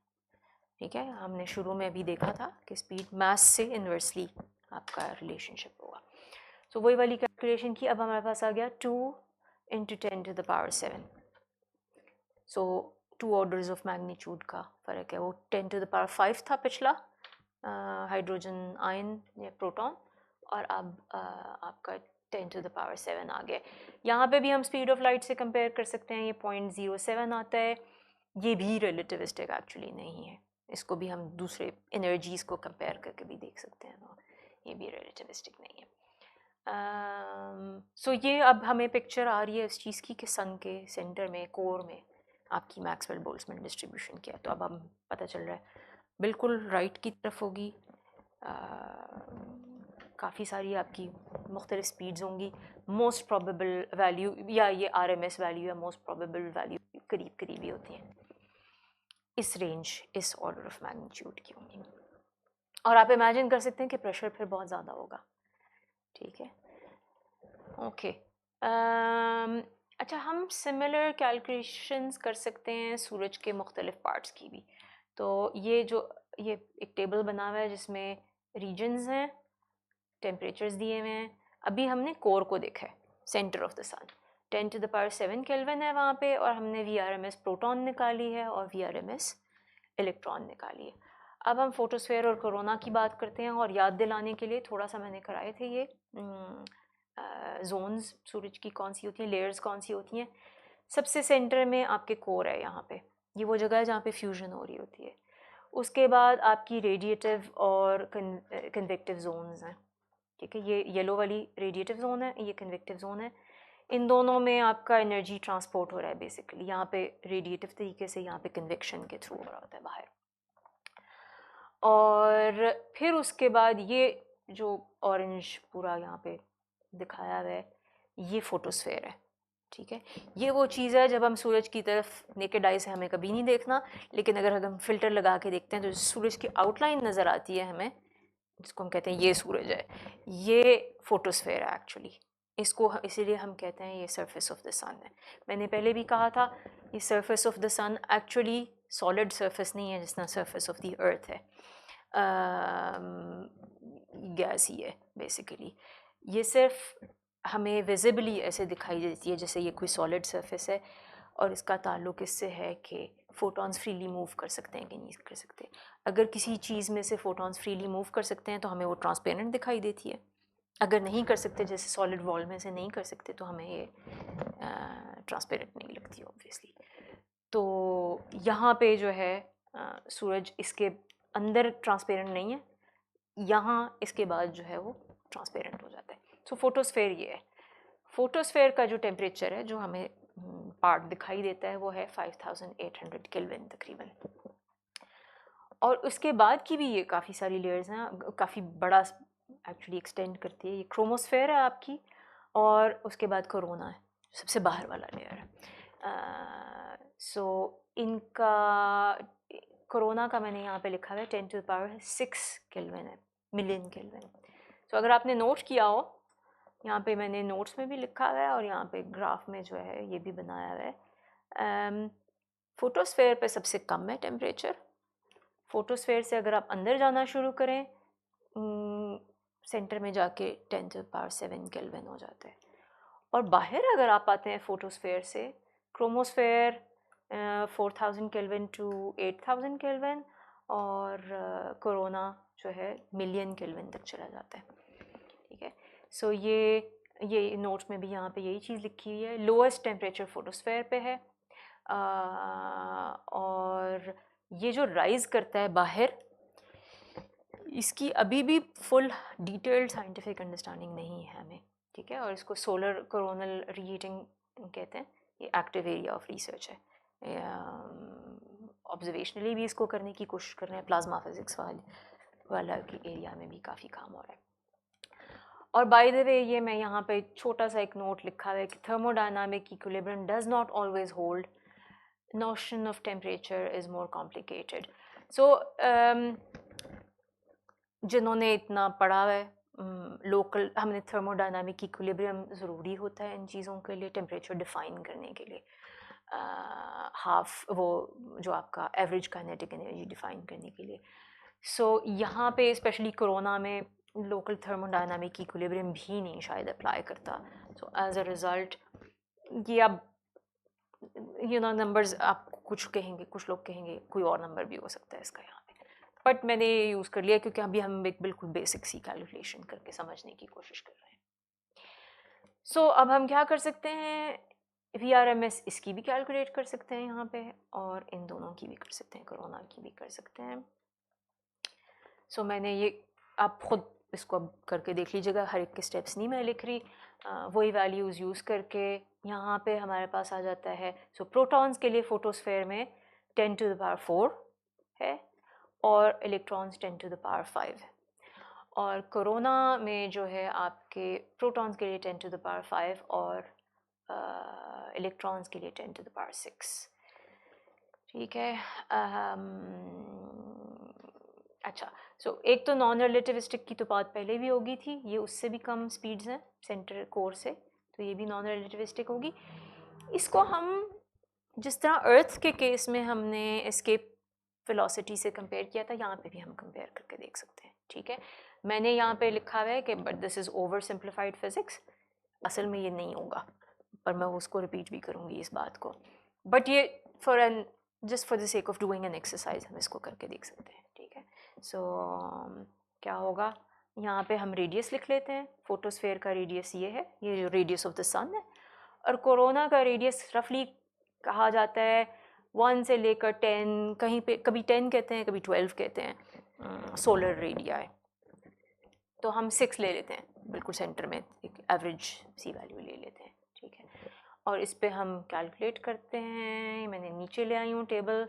ठीक है, हमने शुरू में भी देखा था कि स्पीड मास से इन्वर्सली आपका रिलेशनशिप होगा। तो वही वाली कैलकुलेशन की। अब हमारे पास आ गया 2 into 10 to the power 7। So 2 orders of magnitude का फ़र्क है। वो 10 टू द पावर 5 था पिछला हाइड्रोजन आयन या प्रोटॉन, और अब आपका 10 टू द पावर 7 आ गया। यहाँ पे भी हम स्पीड ऑफ लाइट से कंपेयर कर सकते हैं, ये 0.07 आता है। ये भी रिलेटिविस्टिक एक्चुअली नहीं है, इसको भी हम दूसरे एनर्जीज़ को कंपेयर करके भी देख सकते हैं, तो ये भी रिलेटिविस्टिक नहीं है। सो ये अब हमें पिक्चर आ रही है इस चीज़ की कि सन के सेंटर में, कोर में आपकी मैक्सवेल बोल्ट्जमैन डिस्ट्रीब्यूशन क्या है। तो अब हम पता चल रहा है बिल्कुल राइट की तरफ होगी। काफ़ी सारी आपकी मुख्तलिफ स्पीड्स होंगी। मोस्ट प्रोबेबल वैल्यू या ये RMS वैल्यू या मोस्ट प्रोबेबल वैल्यू करीब करीब ही होती हैं, इस रेंज, इस ऑर्डर ऑफ मैग्नीट्यूड की होंगी। और आप इमेजिन कर सकते हैं कि प्रेशर फिर बहुत ज़्यादा होगा। ठीक है, ओके। अच्छा, हम सिमिलर कैलकुलेशंस कर सकते हैं सूरज के मुख्तलिफ पार्ट्स की भी। तो ये एक टेबल बना हुआ है जिसमें रीजन्स हैं, टेम्परेचर्स दिए हुए हैं। अभी हमने कोर को देखा है, centre of the sun, 10⁻7 kelvin है वहाँ पे, और हमने VRMS प्रोटॉन निकाली है और VRMS इलेक्ट्रॉन निकाली है। अब हम फोटोस्फेयर और कोरोना की बात करते हैं, और याद दिलाने के लिए थोड़ा सा मैंने कराए थे ये जोन्स सूरज की कौन सी होती हैं, लेयर्स कौन सी होती हैं। सबसे सेंटर में आपके कोर है, यहाँ पे ये वो जगह है जहाँ पे फ्यूजन हो रही होती है। उसके बाद आपकी रेडिएटिव और कन्वेक्टिव जोन्स हैं। ठीक है, ये येलो वाली रेडिएटिव जोन है, ये कन्वेक्टिव जोन है। इन दोनों में आपका एनर्जी ट्रांसपोर्ट हो रहा है बेसिकली, यहाँ पे रेडिएटिव तरीके से, यहाँ पे कन्वेक्शन के थ्रू हो रहा होता है बाहर। और फिर उसके बाद ये जो ऑरेंज पूरा यहाँ पे दिखाया हुआ है, ये फोटोस्फेयर है। ठीक है, ये वो चीज़ है जब हम सूरज की तरफ नेकेड आई से हमें कभी नहीं देखना, लेकिन अगर हम फिल्टर लगा के देखते हैं तो सूरज की आउटलाइन नज़र आती है हमें, जिसको हम कहते हैं ये सूरज है, ये फोटोस्फेयर है एक्चुअली। इसको इसीलिए हम कहते हैं ये सरफेस ऑफ द सन है। मैंने पहले भी कहा था, ये surface of the sun actually solid surface नहीं है जितना सरफेस ऑफ द अर्थ है, गैस ही है बेसिकली। ये सिर्फ हमें विजिबली ऐसे दिखाई देती है जैसे ये कोई सॉलिड सरफेस है, और इसका ताल्लुक इससे है कि फ़ोटॉन्स फ्रीली मूव कर सकते हैं कि नहीं कर सकते। अगर किसी चीज़ में से फ़ोटॉन्स फ्रीली मूव कर सकते हैं तो हमें वो ट्रांसपेरेंट दिखाई देती है, अगर नहीं कर सकते, जैसे सॉलिड वॉल में से नहीं कर सकते, तो हमें ये ट्रांसपेरेंट नहीं लगती ऑब्वियसली। तो यहाँ पे जो है सूरज इसके अंदर ट्रांसपेरेंट नहीं है, यहाँ इसके बाद जो है वो ट्रांसपेरेंट हो जाता है। सो फोटोस्फेयर ये है। फोटोस्फेयर का जो टेम्परेचर है, जो हमें पार्ट दिखाई देता है, वो है 5800 केल्विन तकरीबन। और उसके बाद की भी ये काफ़ी सारी लेयर्स हैं, काफ़ी बड़ा एक्चुअली एक्सटेंड करती है। ये क्रोमोस्फेयर है आपकी, और उसके बाद कोरोना है, सबसे बाहर वाला लेयर है। सो इनका कोरोना का मैंने यहाँ पे लिखा हुआ है 10⁻6 केल्विन है, मिलियन केल्विन। सो अगर आपने नोट किया हो, यहाँ पे मैंने नोट्स में भी लिखा हुआ है और यहाँ पे ग्राफ में जो है ये भी बनाया हुआ है। फोटोस्फेयर पे सबसे कम है टेम्परेचर। फोटोस्फेयर से अगर आप अंदर जाना शुरू करें, सेंटर में जाके 10⁻7 केल्विन हो जाता है। और बाहर अगर आप आते हैं फोटोस्फेयर से, क्रोमोस्फेयर 4000 केल्विन टू 8000 केल्विन, और कोरोना जो है मिलियन केल्विन तक चला जाता है। ठीक है, सो ये नोट्स में भी यहाँ पे यही चीज़ लिखी हुई है। लोएस्ट टेम्परेचर फोटोस्फेयर पे है, और ये जो राइज़ करता है बाहर, इसकी अभी भी फुल डिटेल्ड साइंटिफिक अंडरस्टैंडिंग नहीं है हमें। ठीक है, और इसको सोलर कोरोनल रीहीटिंग कहते हैं। ये एक्टिव एरिया ऑफ रिसर्च है। ऑब्जर्वेशनली भी इसको करने की कोशिश कर रहे हैं, प्लाज्मा फिजिक्स वाला की एरिया में भी काफ़ी काम हो रहा है। और बाय द वे, ये मैं यहाँ पे छोटा सा एक नोट लिखा है कि thermodynamic equilibrium does not always hold, notion of temperature is more complicated. So जिन्होंने इतना पढ़ा है लोकल, हमने थर्मोडायनामिक इक्विलिब्रियम ज़रूरी होता है इन चीज़ों के लिए, टेम्परेचर डिफ़ाइन करने के लिए, हाफ वो जो आपका एवरेज काइनेटिक एनर्जी डिफ़ाइन करने के लिए। सो यहाँ पे स्पेशली कोरोना में लोकल थर्मोडायनामिक इक्विलिब्रियम भी नहीं शायद अप्लाई करता। सो एज अ रिज़ल्ट ये अब नंबर्स आप कुछ कहेंगे, कुछ लोग कहेंगे कोई और नंबर भी हो सकता है इसका यहाँ पे, बट मैंने ये यूज़ कर लिया क्योंकि अभी हम एक बिल्कुल बेसिक सी कैलकुलेशन करके समझने की कोशिश कर रहे हैं। सो अब हम क्या कर सकते हैं, VRMS इसकी भी कैलकुलेट कर सकते हैं यहाँ पे, और इन दोनों की भी कर सकते हैं, कोरोना की भी कर सकते हैं। सो मैंने ये, आप खुद इसको अब करके देख लीजिएगा, हर एक के स्टेप्स नहीं मैं लिख रही, वही वैल्यूज़ यूज़ करके यहाँ पे हमारे पास आ जाता है। सो प्रोटॉन्स के लिए फोटोस्फेयर में 10⁻4 है, और इलेक्ट्रॉन्स 10 टू द पावर 5 है। और कोरोना में जो है आपके प्रोटॉन्स के लिए 10 टू द पावर 5 और इलेक्ट्रॉन्स के लिए 10 टू द पावर 6। ठीक है। अच्छा, सो एक तो नॉन रिलेटिविस्टिक की तो बात पहले भी होगी थी, ये उससे भी कम स्पीड्स हैं सेंटर कोर से, तो ये भी नॉन रिलेटिविस्टिक होगी। इसको हम जिस तरह अर्थ के केस में हमने एस्केप वेलोसिटी से कंपेयर किया था, यहाँ पे भी हम कंपेयर करके देख सकते हैं। ठीक है, मैंने यहाँ पे लिखा हुआ है कि but this is over simplified physics, असल में ये नहीं होगा, पर मैं उसको रिपीट भी करूँगी इस बात को, बट ये for an just for the sake of doing an exercise हम इसको करके देख सकते हैं। ठीक है, सो क्या होगा, यहाँ पे हम रेडियस लिख लेते हैं। फोटोस्फेयर का रेडियस ये है, ये जो रेडियस ऑफ द सन है, और कोरोना का रेडियस रफली कहा जाता है 1 से लेकर 10, कहीं पे कभी 10 कहते हैं, कभी 12 कहते हैं सोलर रेडियाई। तो हम 6 ले लेते हैं, बिल्कुल सेंटर में एक एवरेज सी वैल्यू ले लेते हैं। ठीक है, और इस पे हम कैलकुलेट करते हैं। मैंने नीचे ले आई हूँ टेबल,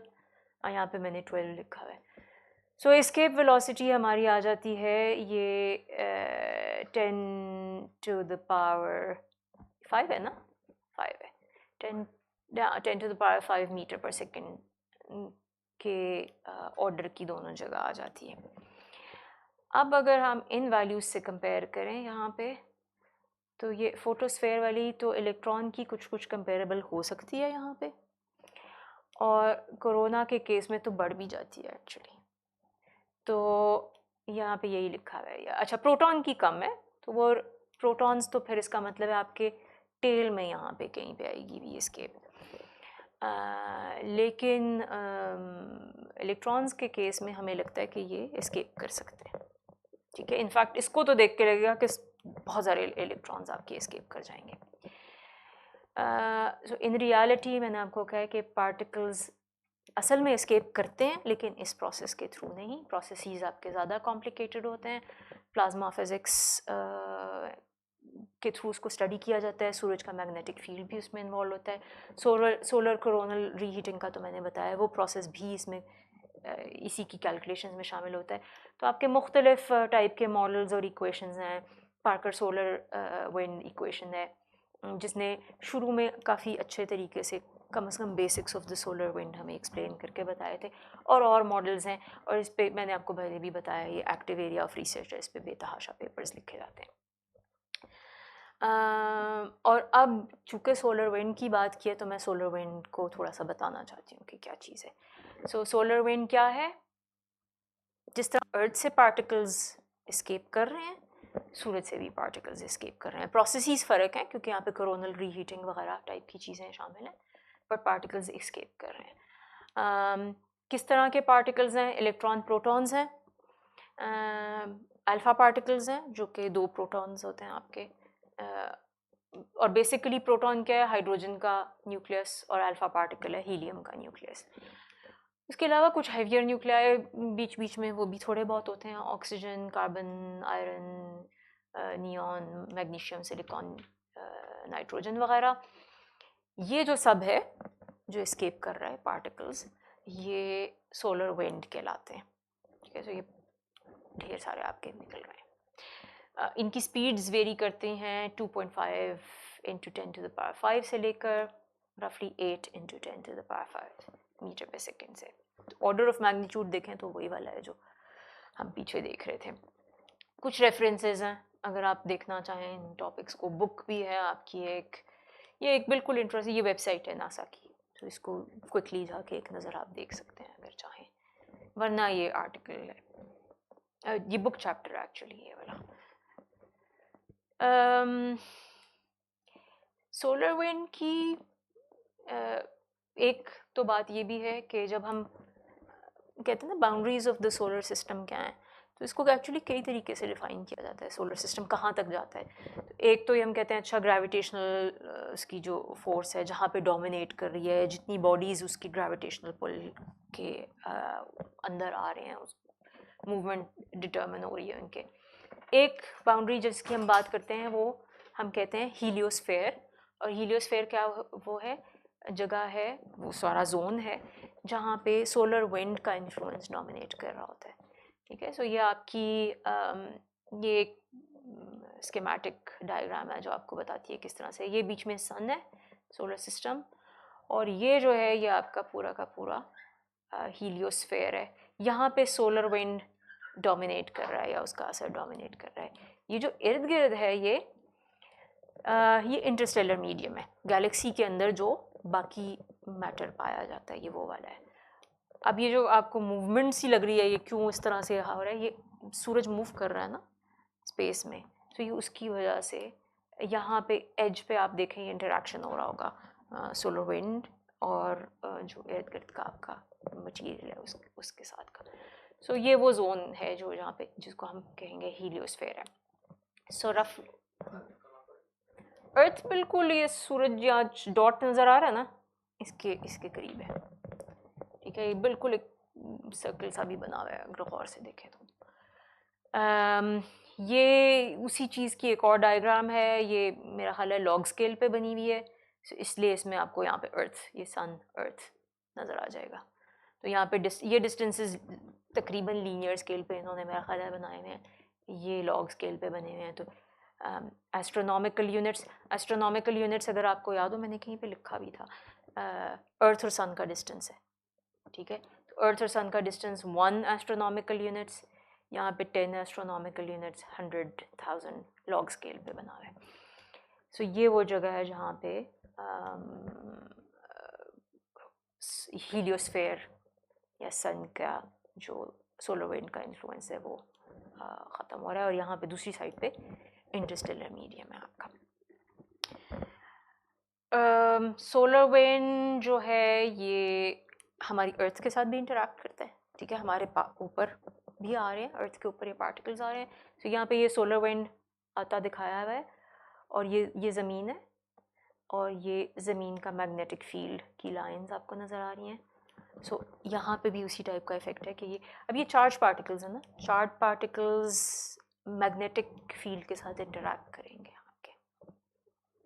और यहाँ पे मैंने 12 लिखा हुआ है। सो एस्केप वेलोसिटी हमारी आ जाती है ये 10 टू द पावर 5 है ना, 5 है, 10 to the power 5 metre per second के ऑर्डर की दोनों जगह आ जाती है। अब अगर हम इन वैल्यूज़ से कंपेयर करें यहाँ पे, तो ये फोटोस्फेयर वाली तो इलेक्ट्रॉन की कुछ कुछ कंपेरेबल हो सकती है यहाँ पे, और कोरोना के केस में तो बढ़ भी जाती है एक्चुअली। तो यहाँ पे यही लिखा हुआ है। अच्छा, प्रोटॉन की कम है, तो वो प्रोटॉन्स तो फिर इसका मतलब है आपके टेल में यहाँ पे कहीं पे आएगी भी एस्केप। लेकिन इलेक्ट्रॉन्स के केस में हमें लगता है कि ये एस्केप कर सकते हैं। ठीक है, इनफैक्ट इसको तो देख के लगेगा कि बहुत सारे इलेक्ट्रॉन्स आपके एस्केप कर जाएंगे। सो इन रियलिटी मैंने आपको कहा है कि पार्टिकल्स असल में एस्केप करते हैं, लेकिन इस प्रोसेस के थ्रू नहीं। प्रोसेसेस आपके ज़्यादा कॉम्प्लिकेटेड होते हैं। प्लाज्मा फिज़िक्स के थ्रू उसको स्टडी किया जाता है। सूरज का मैग्नेटिक फील्ड भी उसमें इन्वॉल्व होता है। सोलर कोरोनल रीहीटिंग का तो मैंने बताया, वो प्रोसेस भी इसमें इसी की कैलकुलेशंस में शामिल होता है। तो आपके मुख्तलिफ टाइप के मॉडल्स और इक्वेशंस हैं। पार्कर सोलर विंड इक्वेशन है, जिसने शुरू में काफ़ी अच्छे तरीके से कम basics of the solar wind हमें एक्सप्लेन करके बताए थे। और मॉडल्स हैं, और इस पे मैंने आपको पहले भी बताया, ये एक्टिव एरिया ऑफ रिसर्च है, इस पे बेतहाशा पेपर्स लिखे जाते हैं। और अब चूँकि सोलर विंड की बात की है, तो मैं सोलर विंड को थोड़ा सा बताना चाहती हूँ कि क्या चीज़ है। सो सोलर विंड क्या है, जिस तरह अर्थ से पार्टिकल्स एस्केप कर रहे हैं, सूरज से भी पार्टिकल्स एस्केप कर रहे हैं। प्रोसेसेस फ़र्क हैं, क्योंकि यहाँ पे कोरोनल रीहीटिंग वगैरह टाइप की चीज़ें शामिल हैं, पर पार्टिकल्स एस्केप कर रहे हैं। किस तरह के पार्टिकल्स हैं? इलेक्ट्रॉन प्रोटॉन्स हैं, अल्फ़ा पार्टिकल्स हैं, जो कि 2 प्रोटॉन्स होते हैं आपके। और बेसिकली प्रोटॉन क्या है? हाइड्रोजन का न्यूक्लियस, और अल्फ़ा पार्टिकल है हीलियम का न्यूक्लियस। इसके अलावा कुछ हैवियर न्यूक्लियाई बीच बीच में वो भी थोड़े बहुत होते हैं, oxygen, carbon, iron, neon, magnesium, silicon, nitrogen वगैरह। ये जो सब है जो एस्केप कर रहा है पार्टिकल्स, ये सोलर विंड कहलाते हैं। ठीक है, तो ये ढेर सारे आपके निकल रहे हैं। इनकी स्पीड्स वेरी करती हैं 2.5 इंटू 10 टू द पावर 5 से लेकर रफली 8 into 10 to the power 5 metre per second से। ऑर्डर ऑफ मैग्नीट्यूड देखें तो वही वाला है जो हम पीछे देख रहे थे। कुछ रेफरेंसेस हैं अगर आप देखना चाहें इन टॉपिक्स को। बुक भी है आपकी ये एक बिल्कुल इंटरेस्टिंग, ये वेबसाइट है नासा की, तो इसको क्विकली जाके एक नज़र आप देख सकते हैं अगर चाहें, वरना ये आर्टिकल है, ये बुक चैप्टर है एक्चुअली ये वाला। सोलर विंड की एक तो बात ये भी है कि जब हम कहते हैं ना boundaries of the solar system क्या है, तो इसको एक्चुअली कई तरीके से डिफाइन किया जाता है। सोलर सिस्टम कहाँ तक जाता है, तो एक तो ये हम कहते हैं अच्छा ग्रेविटेशनल उसकी जो फोर्स है जहाँ पे डोमिनेट कर रही है, जितनी बॉडीज़ उसकी ग्रेविटेशनल पुल के अंदर आ रहे हैं, उस मूवमेंट डिटर्मिन हो रही है उनके। एक बाउंड्री जिसकी हम बात करते हैं वो हम कहते हैं हीलियोस्फेयर। और हीलियोस्फेयर क्या वो है, जगह है, वो सारा जोन है जहाँ पे सोलर विंड का इन्फ्लुएंस डोमिनेट कर रहा होता है। ठीक है, सो ये आपकी ये एक स्कीमेटिक डायग्राम है जो आपको बताती है किस तरह से, ये बीच में सन है, सोलर सिस्टम, और ये जो है ये आपका पूरा का पूरा हीलियोस्फेयर है। यहाँ पे सोलर विंड डोमिनेट कर रहा है या उसका असर डोमिनेट कर रहा है। ये जो इर्द गिर्द है ये इंटरस्टेलर मीडियम है, गैलेक्सी के अंदर जो बाकी मैटर पाया जाता है ये वो वाला है। अब ये जो आपको मूवमेंट सी लग रही है, ये क्यों इस तरह से हो रहा है, ये सूरज मूव कर रहा है ना स्पेस में, तो ये उसकी वजह से यहाँ पे एज पे आप देखें ये इंटरेक्शन हो रहा होगा सोलर विंड और जो इर्द गिर्द का आपका मटीरियल है उसके साथ का। सो ये वो जोन है जो जहाँ पे जिसको हम कहेंगे हीलियोस्फेयर है। सो रफ अर्थ बिल्कुल ये सूरज या डॉट नज़र आ रहा है ना, इसके करीब है। ठीक है, ये बिल्कुल एक सर्कल सा भी बना हुआ है अगर गौर से देखें तो। ये उसी चीज़ की एक और डायग्राम है, ये मेरा ख्याल है लॉग स्केल पे बनी हुई है, इसलिए इसमें आपको यहाँ पे अर्थ, ये सन अर्थ नज़र आ जाएगा। तो यहाँ पे ये डिस्टेंसेस तकरीबन लीनियर स्केल पे इन्होंने मेरा ख्याल है बनाए हुए हैं, ये लॉग स्केल पे बने हुए हैं। तो एस्ट्रोनॉमिकल यूनिट्स अगर आपको याद हो, मैंने कहीं पे लिखा भी था, अर्थ और सन का डिस्टेंस है। ठीक है, तो अर्थ और सन का डिस्टेंस 1 एस्ट्रोनॉमिकल यूनिट्स, यहाँ पे 10 एस्ट्रोनॉमिकल यूनिट्स 100,000 लॉग स्केल पे बना हुआ है। सो ये वो जगह है जहाँ पे हीलियोस्फेयर या सन का जो सोलर विंड का इन्फ्लुएंस है वो ख़त्म हो रहा है, और यहाँ पे दूसरी साइड पे इंटरस्टेलर मीडियम है आपका। सोलर विंड जो है ये हमारी अर्थ के साथ भी इंटरेक्ट करता है। ठीक है, हमारे ऊपर भी आ रहे हैं, अर्थ के ऊपर ये पार्टिकल्स आ रहे हैं। तो यहाँ पे ये सोलर विंड आता दिखाया हुआ है, और ये ज़मीन है, और ये ज़मीन का मैग्नेटिक फील्ड की लाइंस आपको नज़र आ रही हैं। सो यहाँ पे भी उसी टाइप का इफ़ेक्ट है कि ये अब ये चार्ज पार्टिकल्स है ना, चार्ज पार्टिकल्स मैग्नेटिक फील्ड के साथ इंटरेक्ट करेंगे आपके।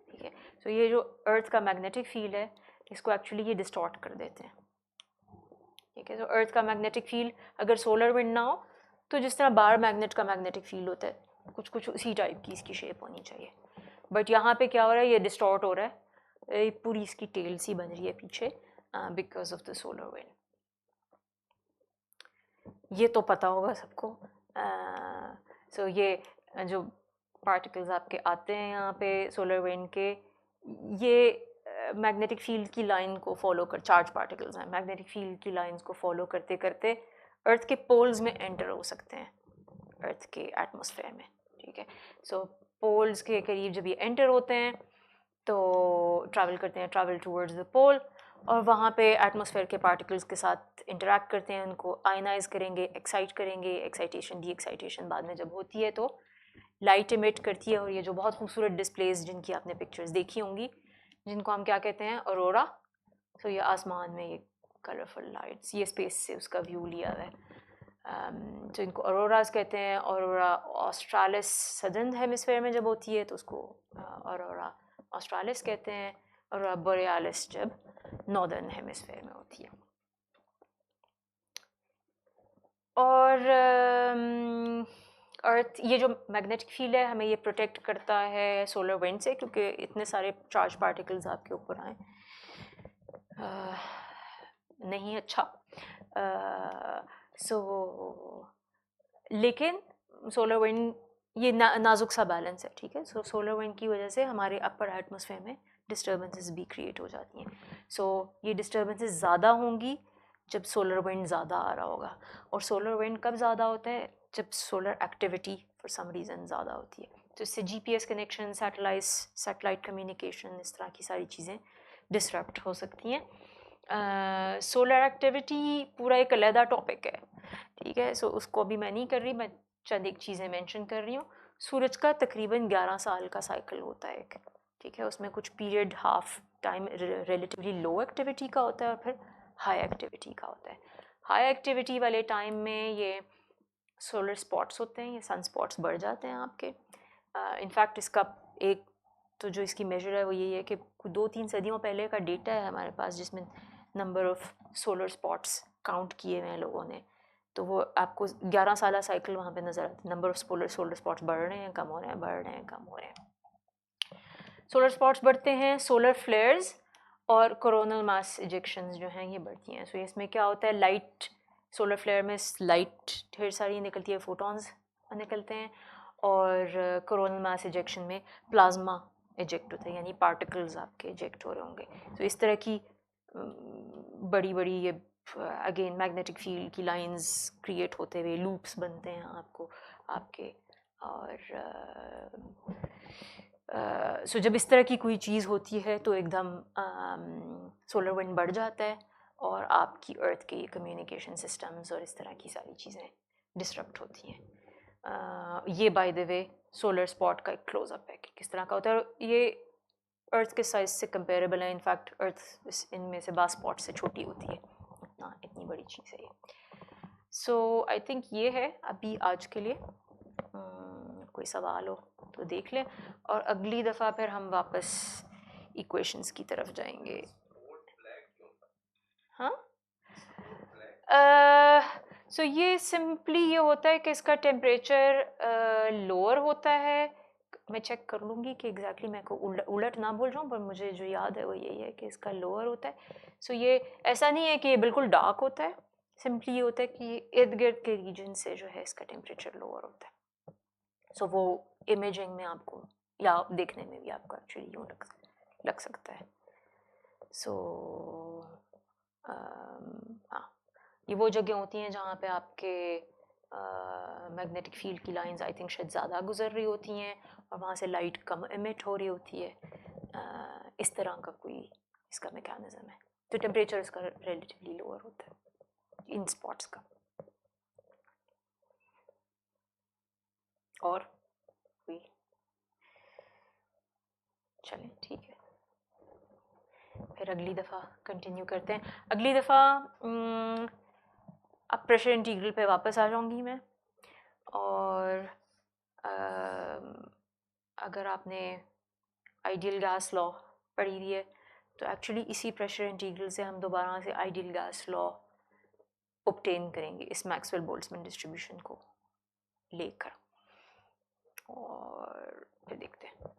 ठीक है, सो ये जो अर्थ का मैग्नेटिक फील्ड है इसको एक्चुअली ये डिस्टॉर्ट कर देते हैं। ठीक है, तो अर्थ का मैग्नेटिक फील्ड अगर सोलर विंड ना हो तो जिस तरह बार मैग्नेट का मैग्नेटिक फील्ड होता है कुछ उसी टाइप की इसकी शेप होनी चाहिए, बट यहाँ पे क्या हो रहा है, ये डिस्टॉर्ट हो रहा है, ये पूरी इसकी टेल सी बन रही है पीछे because of the solar wind. ये तो पता होगा सबको। सो ये जो पार्टिकल्स आपके आते हैं यहाँ पे सोलर विंड के, ये मैग्नेटिक फील्ड की लाइन को फॉलो कर, चार्ज पार्टिकल्स हैं, मैग्नेटिक फील्ड की लाइंस को फॉलो करते करते अर्थ के पोल्स में एंटर हो सकते हैं, अर्थ के एटमॉस्फेयर में। ठीक है, सो पोल्स के करीब जब ये एंटर होते हैं तो ट्रैवल करते हैं, ट्रैवल टूवर्ड्स द पोल, और वहाँ पे एटमॉस्फेयर के पार्टिकल्स के साथ इंटरेक्ट करते हैं, उनको आयनाइज करेंगे, एक्साइट करेंगे, एक्साइटेशन डी एक्साइटेशन बाद में जब होती है तो लाइट इमिट करती है, और ये जो बहुत खूबसूरत डिस्प्लेज जिनकी आपने पिक्चर्स देखी होंगी जिनको हम क्या कहते हैं, ऑरोरा। सो ये आसमान में ये कलरफुल लाइट्स, ये स्पेस से उसका व्यू लिया हुआ है। तो इनको ऑरोरास कहते हैं। ऑरोरा ऑस्ट्रालिस सदर्न हेमिस्फेयर में जब होती है तो उसको ऑरोरा ऑस्ट्रालिस कहते हैं, और बोरेालिस जब नॉर्दर्न हेमिस्फेयर में होती है। और अर्थ, ये जो मैग्नेटिक फील्ड है हमें ये प्रोटेक्ट करता है सोलर विंड से, क्योंकि इतने सारे चार्ज पार्टिकल्स आपके ऊपर आए नहीं अच्छा। लेकिन सोलर विंड ये नाजुक सा बैलेंस है। ठीक है, सो सोलर विंड की वजह से हमारे अपर एटमॉस्फेयर में डिस्टर्बेंसेस भी क्रिएट हो जाती हैं। सो ये डिस्टर्बेंसेस ज़्यादा होंगी जब सोलर विंड ज़्यादा आ रहा होगा, और सोलर विंड कब ज़्यादा होता है, जब solar activity for some reason ज़्यादा होती है। तो इससे जीपीएस कनेक्शन, सैटेलाइट कम्युनिकेशन, इस तरह की सारी चीज़ें डिसरप्ट हो सकती हैं। सोलर एक्टिविटी पूरा एक अलहदा टॉपिक है। ठीक है, सो उसको अभी मैं नहीं कर रही, मैं चंद एक चीज़ें मेंशन कर रही हूँ। सूरज का तकरीबन 11 साल का साइकिल होता है एक। ठीक है, उसमें कुछ period half time relatively low activity का होता है और फिर हाई एक्टिविटी का होता है। हाई एक्टिविटी वाले टाइम में ये सोलर स्पॉट्स होते हैं, ये सन स्पॉट्स बढ़ जाते हैं आपके। इनफैक्ट इसका एक तो जो इसकी मेजर है वो यही है कि 2-3 सदियों पहले का डेटा है हमारे पास, जिसमें number of solar spots count किए हुए हैं लोगों ने। तो वो आपको 11 साला साइकिल वहाँ पे नज़र आता है। नंबर ऑफ़ सोलर स्पॉट्स बढ़ रहे हैं, कम हो रहे हैं, बढ़ रहे हैं, कम हो रहे हैं। सोलर स्पॉट्स बढ़ते हैं, सोलर फ्लेयर्स और कोरोनल मास इजेक्शंस जो हैं ये बढ़ती हैं। सो इसमें क्या होता है, लाइट, सोलर फ्लेयर में लाइट ढेर सारी निकलती है, फोटॉन्स निकलते हैं, और कोरोनल मास इजेक्शन में प्लाज्मा इजेक्ट होता है, यानी पार्टिकल्स आपके इजेक्ट हो रहे होंगे। तो इस तरह की बड़ी बड़ी ये अगेन मैग्नेटिक फील्ड की लाइंस क्रिएट होते हुए लूप्स बनते हैं आपके। और सो जब इस तरह की कोई चीज़ होती है तो एकदम सोलर विंड बढ़ जाता है और आपकी अर्थ के कम्युनिकेशन सिस्टम्स और इस तरह की सारी चीज़ें डिस्टर्ब होती हैं। ये by the way solar spot का एक क्लोजअप है कि किस तरह का होता है। और ये अर्थ के साइज से कंपेरेबल है। इनफैक्ट अर्थ इनमें से 12 स्पॉट से छोटी होती है, इतनी बड़ी चीज़ है ये। सो आई थिंक ये है अभी आज के लिए। कोई सवाल हो तो देख लें, और अगली दफ़ा फिर हम वापस इक्वेशंस की तरफ जाएंगे। हाँ, सो ये सिंपली ये होता है कि इसका टेम्परेचर लोअर होता है। मैं चेक कर लूँगी कि एग्जैक्टली मैं को उलट ना बोल रहा हूँ, पर मुझे जो याद है वो यही है कि इसका लोअर होता है। सो ये ऐसा नहीं है कि ये बिल्कुल डार्क होता है, सिंपली ये होता है कि इर्द गिर्द के रीजन से जो है इसका टेम्परेचर लोअर होता है। सो वो इमेजिंग में आपको या देखने में भी आपको एक्चुअली यूँ लग सकता है। सो हाँ, ये वो जगह होती हैं जहाँ पे आपके मैग्नेटिक फील्ड की लाइंस आई थिंक शायद ज़्यादा गुजर रही होती हैं और वहाँ से लाइट कम एमिट हो रही होती है। इस तरह का कोई इसका मैकेनिज़्म है। तो टेम्परेचर इसका रिलेटिवली लोअर होता है इन स्पॉट्स का। और कोई, चलें ठीक है, फिर अगली दफ़ा कंटिन्यू करते हैं। अगली दफ़ा अब प्रेशर इंटीग्रल पे वापस आ जाऊंगी मैं। और अगर आपने आइडियल गैस लॉ पढ़ी हुई है तो एक्चुअली इसी प्रेशर इंटीग्रल से हम दोबारा से आइडियल गैस लॉ ऑब्टेन करेंगे इस मैक्सवेल बोल्ट्जमैन डिस्ट्रीब्यूशन को लेकर, और फिर देखते हैं।